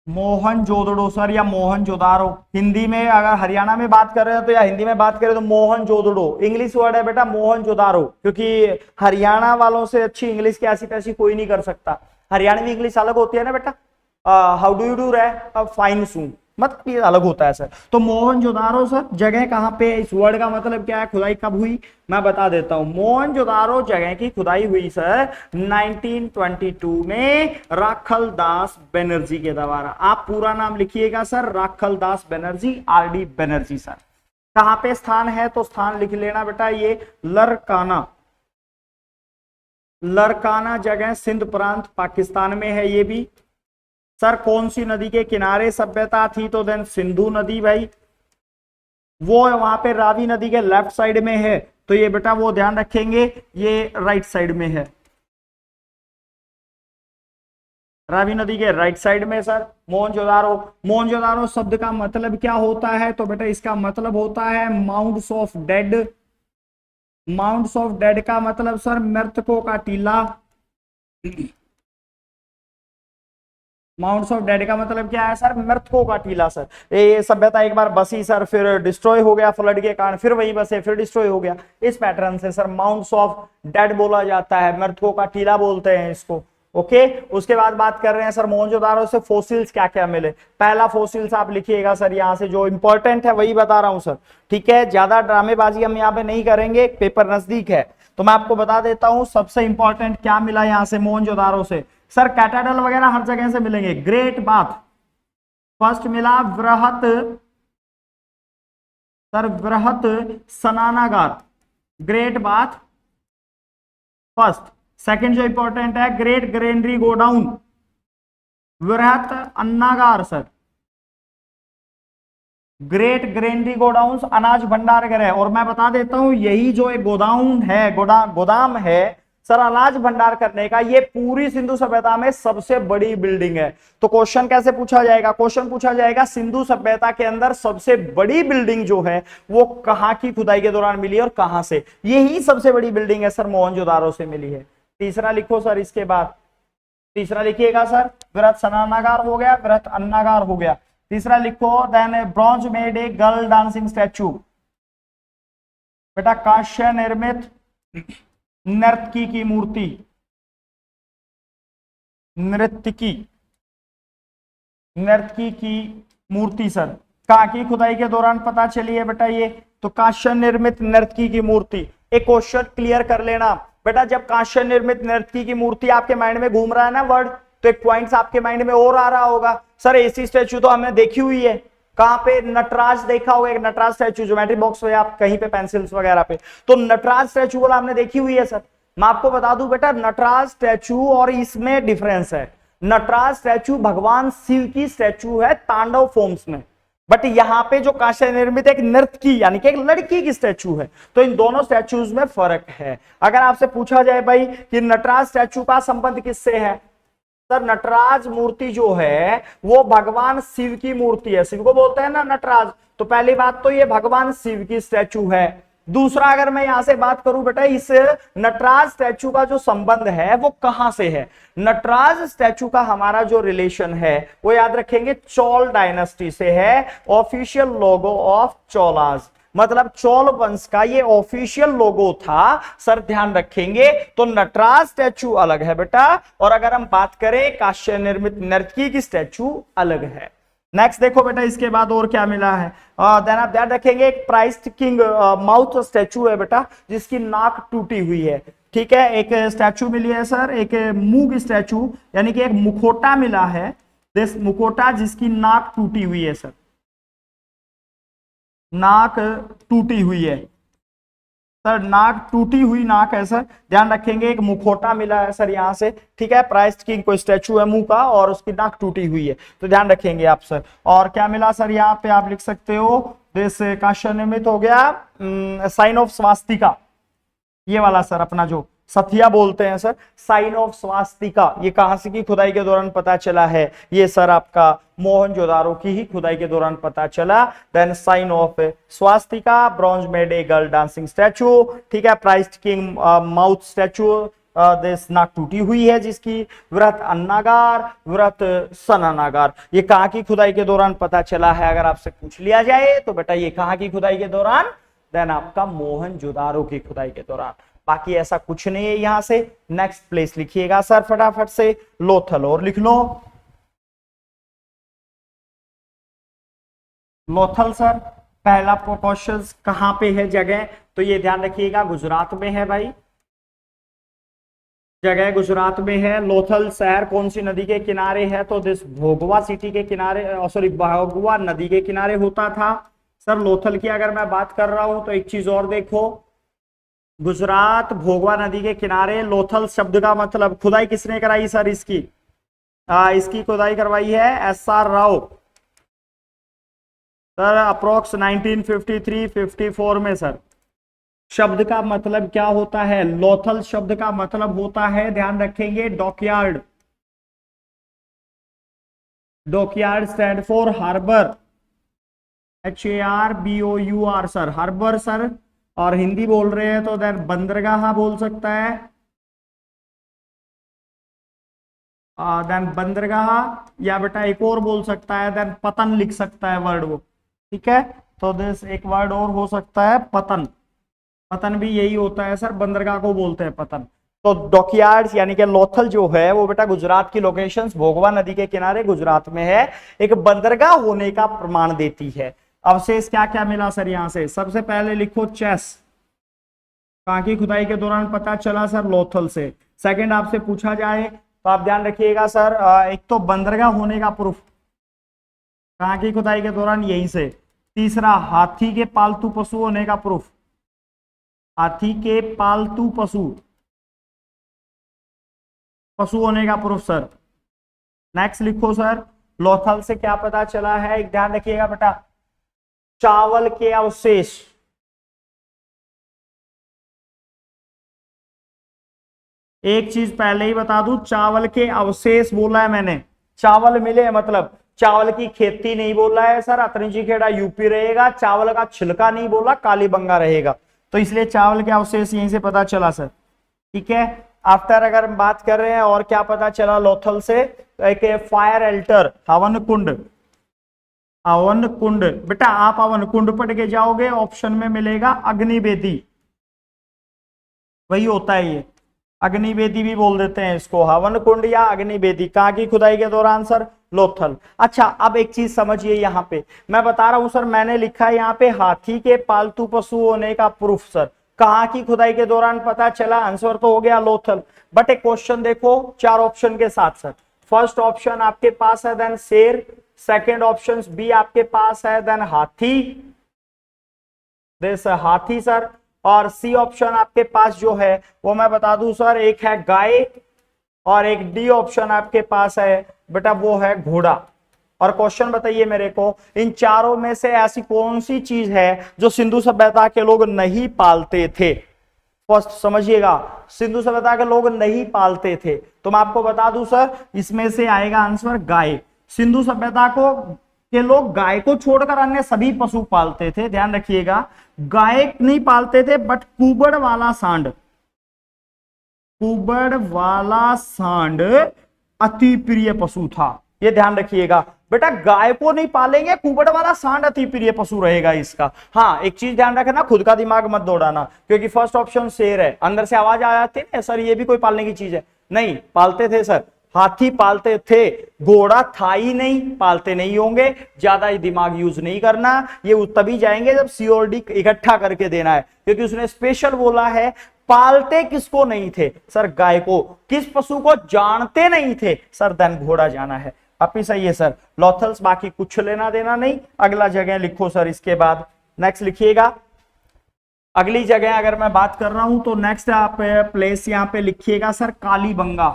S1: मोहनजोदड़ो सर या मोहनजोदारो, हिंदी में अगर हरियाणा में बात कर रहे हो तो या हिंदी में बात करें तो मोहनजोदड़ो। इंग्लिश वर्ड है बेटा मोहनजोदारो, क्योंकि हरियाणा वालों से अच्छी इंग्लिश की ऐसी तैसी कोई नहीं कर सकता। हरियाणवी इंग्लिश अलग होती है ना बेटा। हाउ डू यू डू रहे फाइन सू, मतलब ये अलग होता है सर। तो मोहनजोदारो सर जगह कहाँ पे, इस वर्ड का मतलब क्या है, खुदाई कब हुई, मैं बता देता हूं। मोहनजोदारो जगह की खुदाई हुई सर 1922 में राखल दास बनर्जी के द्वारा। आप पूरा नाम लिखिएगा सर, राखल दास बनर्जी, आरडी बनर्जी सर। कहां पे स्थान है, तो स्थान लिख लेना बेटा, ये लरकाना, लरकाना जगह सिंध प्रांत पाकिस्तान में है ये भी। सर कौन सी नदी के किनारे सभ्यता थी, तो देन सिंधु नदी भाई, वो वहां पे रावी नदी के लेफ्ट साइड में है, तो ये बेटा वो ध्यान रखेंगे, ये राइट साइड में है, रावी नदी के राइट साइड में सर मोहनजोदारो। मोहनजोदारो शब्द का मतलब क्या होता है, तो बेटा इसका मतलब होता है mounts of dead. Mounts of dead का मतलब सर मृतकों का टीला। माउंट्स ऑफ डेड का मतलब क्या है सर, मृतकों का टीला सर। ये सभ्यता एक बार बसी सर, फिर डिस्ट्रॉय हो गया फ्लड के कारण, फिर वहीं बसे, फिर डिस्ट्रॉय हो गया, इस पैटर्न से सर माउंट्स ऑफ डेड बोला जाता है, मृतकों का टीला बोलते हैं इसको। ओके, उसके बाद बात कर रहे हैं सर मोहनजोदारो से फोसिल्स क्या क्या मिले। पहला फोसिल्स आप लिखिएगा सर, यहां से जो इंपॉर्टेंट है वही बता रहा हूं सर, ठीक है, ज्यादा ड्रामेबाजी हम यहाँ पे नहीं करेंगे, पेपर नजदीक है तो मैं आपको बता देता हूं सबसे इंपॉर्टेंट क्या मिला यहां से मोहनजोदारो से। सर कैथेड्रल वगैरह हर जगह से मिलेंगे। ग्रेट बाथ फर्स्ट मिला, वृहत सर वृहत स्नानागार, ग्रेट बाथ फर्स्ट। सेकंड जो इंपॉर्टेंट है, ग्रेट ग्रेनरी गोडाउन, वृहत अन्नागार सर, ग्रेट ग्रेनरी गोडाउन अनाज भंडार गृह। और मैं बता देता हूं यही जो एक गोडाउन है, गोदाम है सर अनाज भंडार करने का, ये पूरी सिंधु सभ्यता में सबसे बड़ी बिल्डिंग है। तो क्वेश्चन कैसे पूछा जाएगा, क्वेश्चन पूछा जाएगा सिंधु सभ्यता के अंदर सबसे बड़ी बिल्डिंग जो है वो कहां की खुदाई के दौरान मिली और कहां से, यही सबसे बड़ी बिल्डिंग है सर मोहनजोदारो से मिली है। तीसरा लिखो सर, इसके बाद तीसरा लिखिएगा सर, वृहत स्नानागार हो गया, वृहत अन्नागार हो गया। तीसरा लिखो, then bronze made a girl dancing statue, बेटा कांस्य निर्मित नर्तकी की मूर्ति, नर्तकी की मूर्ति सर कहां की खुदाई के दौरान पता चली है बेटा, ये तो कांस्य निर्मित नर्तकी की मूर्ति। एक क्वेश्चन क्लियर कर लेना बेटा, जब कांस्य निर्मित नर्तकी की मूर्ति आपके माइंड में घूम रहा है ना वर्ड, तो एक पॉइंट्स आपके माइंड में और आ रहा होगा, सर ऐसी स्टैचू तो हमने देखी हुई है, कहां पे, नटराज देखा होगा, एक नटराज स्टैचू ज्योमेट्री बॉक्स में आप कहीं पे पेंसिल्स वगैरह पे, तो नटराज स्टैचू बोला हमने देखी हुई है सर। मैं आपको बता दूं बेटा, नटराज स्टैचू और इसमें डिफरेंस है। नटराज स्टैचू भगवान शिव की स्टैचू है तांडव फॉर्म्स में, बट यहां पे जो कांस्य निर्मित एक नर्तकी यानी कि एक लड़की की स्टैचू है, तो इन दोनों स्टैचूज में फर्क है। अगर आपसे पूछा जाए भाई कि नटराज स्टैचू का संबंध किससे है, सर नटराज मूर्ति जो है वो भगवान शिव की मूर्ति है, शिव को बोलते हैं ना नटराज, तो पहली बात तो ये भगवान शिव की स्टैचू है। दूसरा अगर मैं यहां से बात करूं बेटा, इस नटराज स्टैचू का जो संबंध है वो कहां से है, नटराज स्टैचू का हमारा जो रिलेशन है वो याद रखेंगे चोल डायनेस्टी से है, ऑफिशियल लोगो ऑफ चोलाज, मतलब चोल वंश का ये ऑफिशियल लोगो था सर, ध्यान रखेंगे। तो नटराज स्टैचू अलग है बेटा, और अगर हम बात करें कांस्य निर्मित नर्तकी की स्टैचू अलग है। नेक्स्ट देखो बेटा, इसके बाद और क्या मिला है, देन आप ध्यान रखेंगे एक प्राइस्ड किंग माउथ स्टैचू है बेटा, जिसकी नाक टूटी हुई है, ठीक है। एक स्टैचू मिली है सर, एक मुंह की स्टैचू यानी कि एक मुखोटा मिला है, दिस मुखोटा जिसकी नाक टूटी हुई है सर, नाक टूटी हुई है सर, नाक टूटी हुई नाक है सर, ध्यान रखेंगे। एक मुखोटा मिला है सर यहां से, ठीक है, प्राइस्ड किंग कोई स्टैचू है मुंह का और उसकी नाक टूटी हुई है, तो ध्यान रखेंगे आप सर। और क्या मिला सर यहाँ पे, आप लिख सकते हो दिस कांस्य निर्मित हो गया साइन ऑफ स्वास्तिका, ये वाला सर अपना जो सथिया बोलते हैं सर, साइन ऑफ स्वास्तिका, ये कहां से की खुदाई के दौरान पता चला है, ये सर आपका मोहनजोदारो की ही खुदाई के दौरान पता चला। Then sign of swastika, bronze made a girl dancing statue, ठीक है, priest king mouth statue, this नाक टूटी हुई है जिसकी, वृहत अन्नागार, वृहत स्नानागार, ये कहां की खुदाई के दौरान पता चला है अगर आपसे पूछ लिया जाए तो बेटा ये कहां की खुदाई के दौरान, देन आपका मोहनजोदारो की खुदाई के दौरान। बाकी ऐसा कुछ नहीं है यहां से। नेक्स्ट प्लेस लिखिएगा सर फटाफट से, लोथल, और लिख लो लोथल सर, पहला क्वेश्चन कहाँ पे है जगह, तो ये ध्यान रखिएगा गुजरात में है भाई, जगह गुजरात में है। लोथल शहर कौन सी नदी के किनारे है, तो दिस भोगवा सिटी के किनारे, सॉरी भोगवा नदी के किनारे होता था सर। लोथल की अगर मैं बात कर रहा हूं तो एक चीज और देखो, गुजरात भोगवा नदी के किनारे। लोथल शब्द का मतलब खुदाई किसने कराई सर इसकी, इसकी खुदाई करवाई है SR राव सर, अप्रोक्स 1953-54 में सर। शब्द का मतलब क्या होता है, लोथल शब्द का मतलब होता है, ध्यान रखेंगे, dockyard. Dockyard stand for harbour, HARBOUR sir, harbour sir. और हिंदी बोल रहे हैं तो देन बंदरगाह बोल सकता है, देन बंदरगाह, या बेटा एक और बोल सकता है, देन पतन लिख सकता है वर्ड वो, ठीक है। तो दिस एक वर्ड और हो सकता है पतन, पतन भी यही होता है सर, बंदरगाह को बोलते हैं पतन। तो डॉकयार्ड्स यानी कि लोथल जो है वो बेटा गुजरात की लोकेशंस भोगवा नदी के किनारे गुजरात में है, एक बंदरगाह होने का प्रमाण देती है। अवशेष क्या क्या मिला सर यहां से, सबसे पहले लिखो चेस, कहां की खुदाई के दौरान पता चला सर, लोथल से। सेकंड आपसे पूछा जाए तो आप ध्यान रखिएगा सर, एक तो बंदरगाह होने का प्रूफ, कहां की खुदाई के दौरान, यहीं से। तीसरा हाथी के पालतू पशु होने का प्रूफ, हाथी के पालतू पशु होने का प्रूफ सर। नेक्स्ट लिखो सर, लोथल से क्या पता चला है, एक ध्यान रखिएगा बेटा, चावल के अवशेष, एक चीज पहले ही बता दूं, चावल के अवशेष बोला है मैंने, चावल मिले मतलब चावल की खेती नहीं बोला है सर, अतरंजी खेड़ा यूपी रहेगा, चावल का छिलका नहीं बोला, कालीबंगा रहेगा, तो इसलिए चावल के अवशेष यहीं से पता चला सर, ठीक है। आफ्टर अगर हम बात कर रहे हैं और क्या पता चला लोथल से, तो एक फायर एल्टर, हवन कुंड, हवन कुंड, बेटा आप हवन कुंड पढ़ के जाओगे ऑप्शन में मिलेगा अग्निवेदी, वही होता है ये, अग्निवेदी भी बोल देते हैं इसको, हवन कुंड या अग्निवेदी, कहां की खुदाई के दौरान सर, लोथल। अच्छा अब एक चीज समझिए, यहां पे मैं बता रहा हूं सर, मैंने लिखा है यहां पे हाथी के पालतू पशु होने का प्रूफ सर, कहां की खुदाई के दौरान पता चला, आंसर तो हो गया लोथल। बट एक क्वेश्चन देखो चार ऑप्शन के साथ सर, फर्स्ट ऑप्शन आपके पास है देन शेर, सेकेंड ऑप्शन बी आपके पास है देन हाथी, दिस हाथी सर, और सी ऑप्शन आपके पास जो है वो मैं बता दूं सर, एक है गाय, और एक डी ऑप्शन आपके पास है बेटा वो है घोड़ा। और क्वेश्चन बताइए मेरे को, इन चारों में से ऐसी कौन सी चीज है जो सिंधु सभ्यता के लोग नहीं पालते थे, फर्स्ट समझिएगा, सिंधु सभ्यता के लोग नहीं पालते थे, तो मैं आपको बता दूं सर, इसमें से आएगा आंसर गाय। सिंधु सभ्यता को के लोग गाय को छोड़कर अन्य सभी पशु पालते थे, ध्यान रखिएगा, गाय नहीं पालते थे, बट कुबड़ वाला सांड, कुबड़ वाला सांड अति प्रिय पशु था, ये ध्यान रखिएगा बेटा, गाय को नहीं पालेंगे, कुबड़ वाला सांड अति प्रिय पशु रहेगा इसका। हाँ एक चीज ध्यान रखना, खुद का दिमाग मत दौड़ाना, क्योंकि फर्स्ट ऑप्शन शेर है, अंदर से आवाज आ जाती है सर ये भी कोई पालने की चीज है, नहीं पालते थे सर, हाथी पालते थे, घोड़ा था ही नहीं, पालते नहीं होंगे, ज्यादा दिमाग यूज नहीं करना, ये तभी जाएंगे जब सीओडी इकट्ठा करके देना है, क्योंकि उसने स्पेशल बोला है पालते किसको नहीं थे सर, गाय को, किस पशु को जानते नहीं थे सर, देन घोड़ा जाना है, आप ही सही है सर, लोथल्स, बाकी कुछ लेना देना नहीं। अगला जगह लिखो सर, इसके बाद नेक्स्ट लिखिएगा, अगली जगह अगर मैं बात कर रहा हूं तो नेक्स्ट आप प्लेस यहां पे लिखिएगा sir, Kalibangan,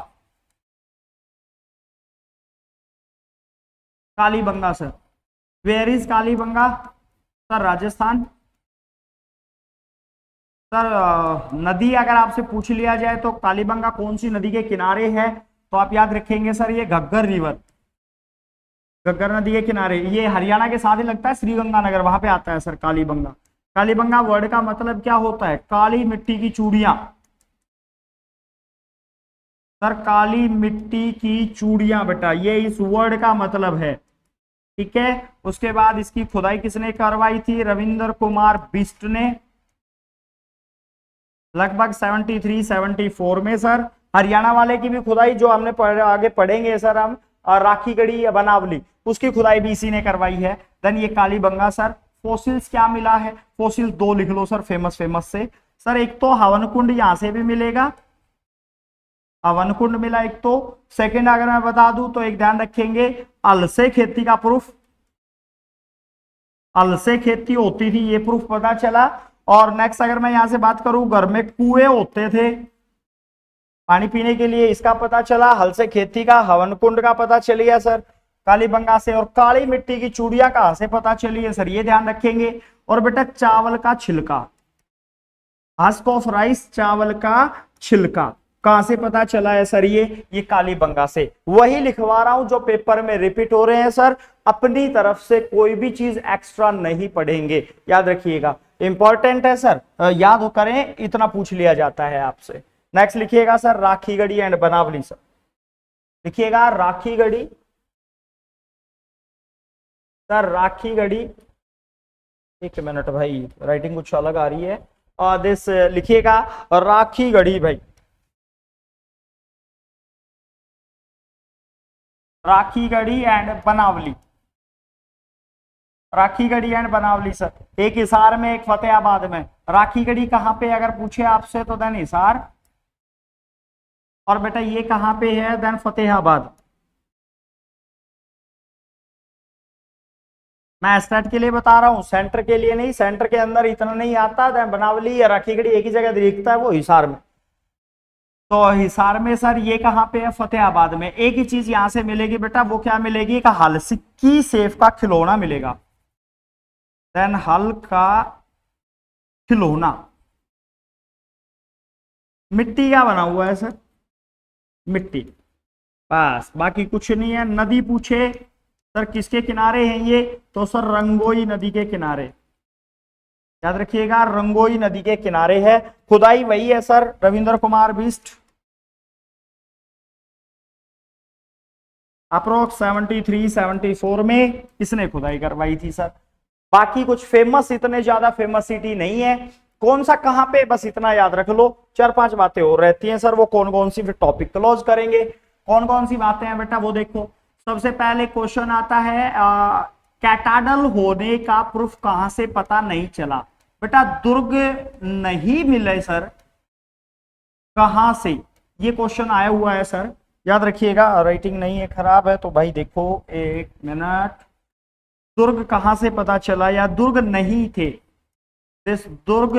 S1: Kalibangan sir, where is Kalibangan sir, Rajasthan sir. नदी अगर आपसे पूछ लिया जाए तो कालीबंगा कौन सी नदी के किनारे है, तो आप याद रखेंगे सर ये घग्गर रिवर, घग्गर नदी के किनारे, ये हरियाणा के साथ ही लगता है, श्रीगंगानगर वहां पे आता है सर कालीबंगा। कालीबंगा वर्ड का मतलब क्या होता है, काली मिट्टी की चूड़ियां सर, काली मिट्टी की चूड़ियां बेटा, ये इस वर्ड का मतलब है, ठीक है। उसके बाद इसकी खुदाई किसने करवाई थी, रविंद्र कुमार बिष्ट ने, लगभग 73-74 में सर। हरियाणा वाले की भी खुदाई जो हमने आगे पढ़ेंगे सर हम, और राखीगढ़ी या बनावली, उसकी खुदाई भी इसी ने करवाई है। देन ये कालीबंगा सर। फॉसिल्स क्या मिला है, फॉसिल दो लिख लो सर, फेमस फेमस से सर। एक तो हवन कुंड यहां से भी मिलेगा, हवन कुंड मिला एक तो। सेकंड अगर मैं बता दूं तो एक ध्यान रखेंगे, अल से खेती का प्रूफ, अल से खेती होती थी ये प्रूफ पता चला। और नेक्स्ट अगर मैं यहां से बात करूं, घर में कुएं होते थे पानी पीने के लिए, इसका पता चला। हल से खेती का, हवन कुंड का पता चल गया सर कालीबंगा से। और काली मिट्टी की चूड़ियां कहां से पता चली है सर, ये ध्यान रखेंगे। और बेटा चावल का छिलका, हस्क ऑफ राइस, चावल का छिलका कहां से पता चला है सर, ये कालीबंगा से। वही लिखवा रहा हूं जो पेपर में रिपीट हो रहे हैं सर। अपनी तरफ से कोई भी चीज एक्स्ट्रा नहीं पढ़ेंगे, याद रखिएगा, इंपॉर्टेंट है सर, याद करें, इतना पूछ लिया जाता है आपसे। नेक्स्ट लिखिएगा sir Rakhigarhi and Banawali sir, लिखिएगा राखीगढ़ी सर, राखीगढ़ी। एक मिनट भाई, राइटिंग कुछ अलग आ रही है। और दिस लिखिएगा राखीगढ़ी भाई, Rakhigarhi and Banawali, Rakhigarhi and Banawali sir. एक हिसार में, एक फतेहाबाद में। राखीगढ़ी कहां पे अगर पूछे आपसे तो देन हिसार, और बेटा ये कहां पे है, देन फतेहाबाद। मैं स्टेट के लिए बता रहा हूं, सेंटर के लिए नहीं, सेंटर के अंदर इतना नहीं आता। देन बनावली या राखीगढ़ी एक ही जगह दिखता है, वो हिसार में। तो हिसार में सर ये कहां पे है, फतेहाबाद में। एक ही चीज यहां से मिलेगी बेटा, वो क्या मिलेगी, एक हल सिक्की सेफ का खिलौना मिलेगा। देन हल का खिलौना, मिट्टी का बना हुआ है सर, मिट्टी, बस बाकी कुछ नहीं है। नदी पूछे सर किसके किनारे हैं ये, तो सर रंगोई नदी के किनारे, याद रखिएगा रंगोई नदी के किनारे है। खुदाई वही है सर, रविंद्र कुमार बिष्ट, अप्रोक्स 73-74 में इसने खुदाई करवाई थी सर। बाकी कुछ फेमस, इतने ज्यादा फेमस सिटी नहीं है। कौन सा कहां पे, बस इतना याद रख लो। 4-5 बातें और रहती हैं सर, वो कौन कौन सी, फिर टॉपिक क्लोज करेंगे। कौन कौन सी बातें हैं बेटा वो देखो। सबसे पहले क्वेश्चन आता है, कैटाडल होने का प्रूफ कहां से पता नहीं चला। बेटा दुर्ग नहीं मिले सर, कहां से, ये क्वेश्चन आया हुआ है सर, याद रखिएगा। राइटिंग नहीं है, खराब है तो भाई देखो, एक मिनट। दुर्ग कहां से पता चला, या दुर्ग नहीं थे, इस दुर्ग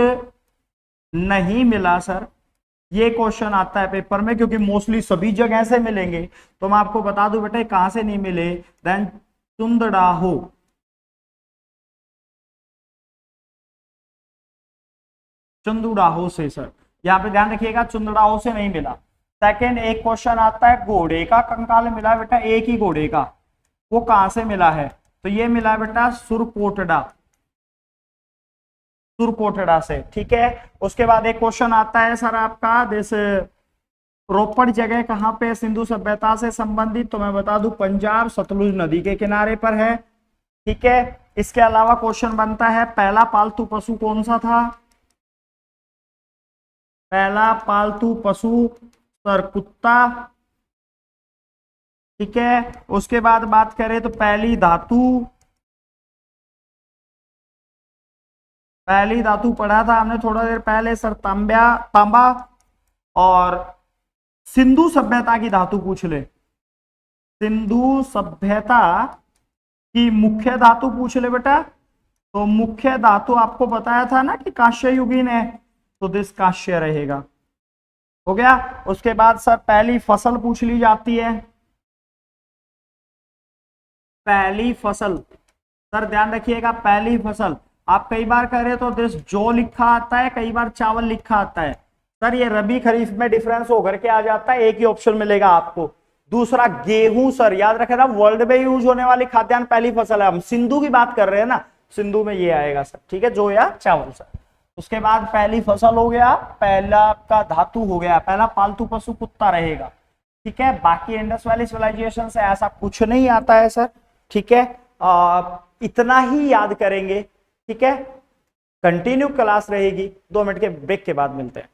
S1: नहीं मिला सर, ये क्वेश्चन आता है पेपर में, क्योंकि मोस्टली सभी जगह से मिलेंगे। तो मैं आपको बता दूं बेटा कहां से नहीं मिले, देन चुंदड़ाहो, चंदुड़ाहो से सर, यहां पे ध्यान रखिएगा, चुंदड़ाहो से नहीं मिला। सेकंड एक क्वेश्चन आता है, घोड़े का कंकाल मिला बेटा, एक ही घोड़े का, वो कहां से मिला है, तो ये मिला बेटा सुरकोटड़ा, सुरकोटड़ा से, ठीक है। उसके बाद एक क्वेश्चन आता है सर आपका, जैसे रोपड़ जगह कहां पे सिंधु सभ्यता से संबंधित, तो मैं बता दूं पंजाब सतलुज नदी के किनारे पर है, ठीक है। इसके अलावा क्वेश्चन बनता है, पहला पालतू पशु कौन सा था, पहला पालतू पशु सर कुत्ता, ठीक है। उसके बाद बात करें तो पहली धातु, पहली धातु पढ़ा था हमने थोड़ा देर पहले सर, तांबा। और सिंधु सभ्यता की धातु पूछ ले, सिंधु सभ्यता की मुख्य धातु पूछ ले बेटा, तो मुख्य धातु आपको बताया था ना कि कांस्य युगीन है, तो दिस कांस्य रहेगा, हो गया। उसके बाद सर पहली फसल पूछ ली जाती है, पहली फसल सर ध्यान रखिएगा, पहली फसल आप कई बार करें तो दिस जो लिखा आता है, कई बार चावल लिखा आता है सर, ये रबी खरीफ में डिफरेंस होकर के आ जाता है, एक ही ऑप्शन मिलेगा आपको। दूसरा गेहूं सर, याद रखेना वर्ल्ड में यूज होने वाली खाद्यान्न पहली फसल है, हम सिंधु की बात कर रहे हैं ना, सिंधु में ये आएगा सर, ठीक है, जो या चावल सर। उसके बाद पहली फसल हो गया, पहला आपका धातु हो गया, पहला पालतू पशु कुत्ता रहेगा, ठीक है। बाकी इंडस वैली सिविलाइजेशन से ऐसा कुछ नहीं आता है सर, ठीक है। इतना ही याद करेंगे, ठीक है। कंटिन्यू क्लास रहेगी, 2 मिनट के ब्रेक के बाद मिलते हैं।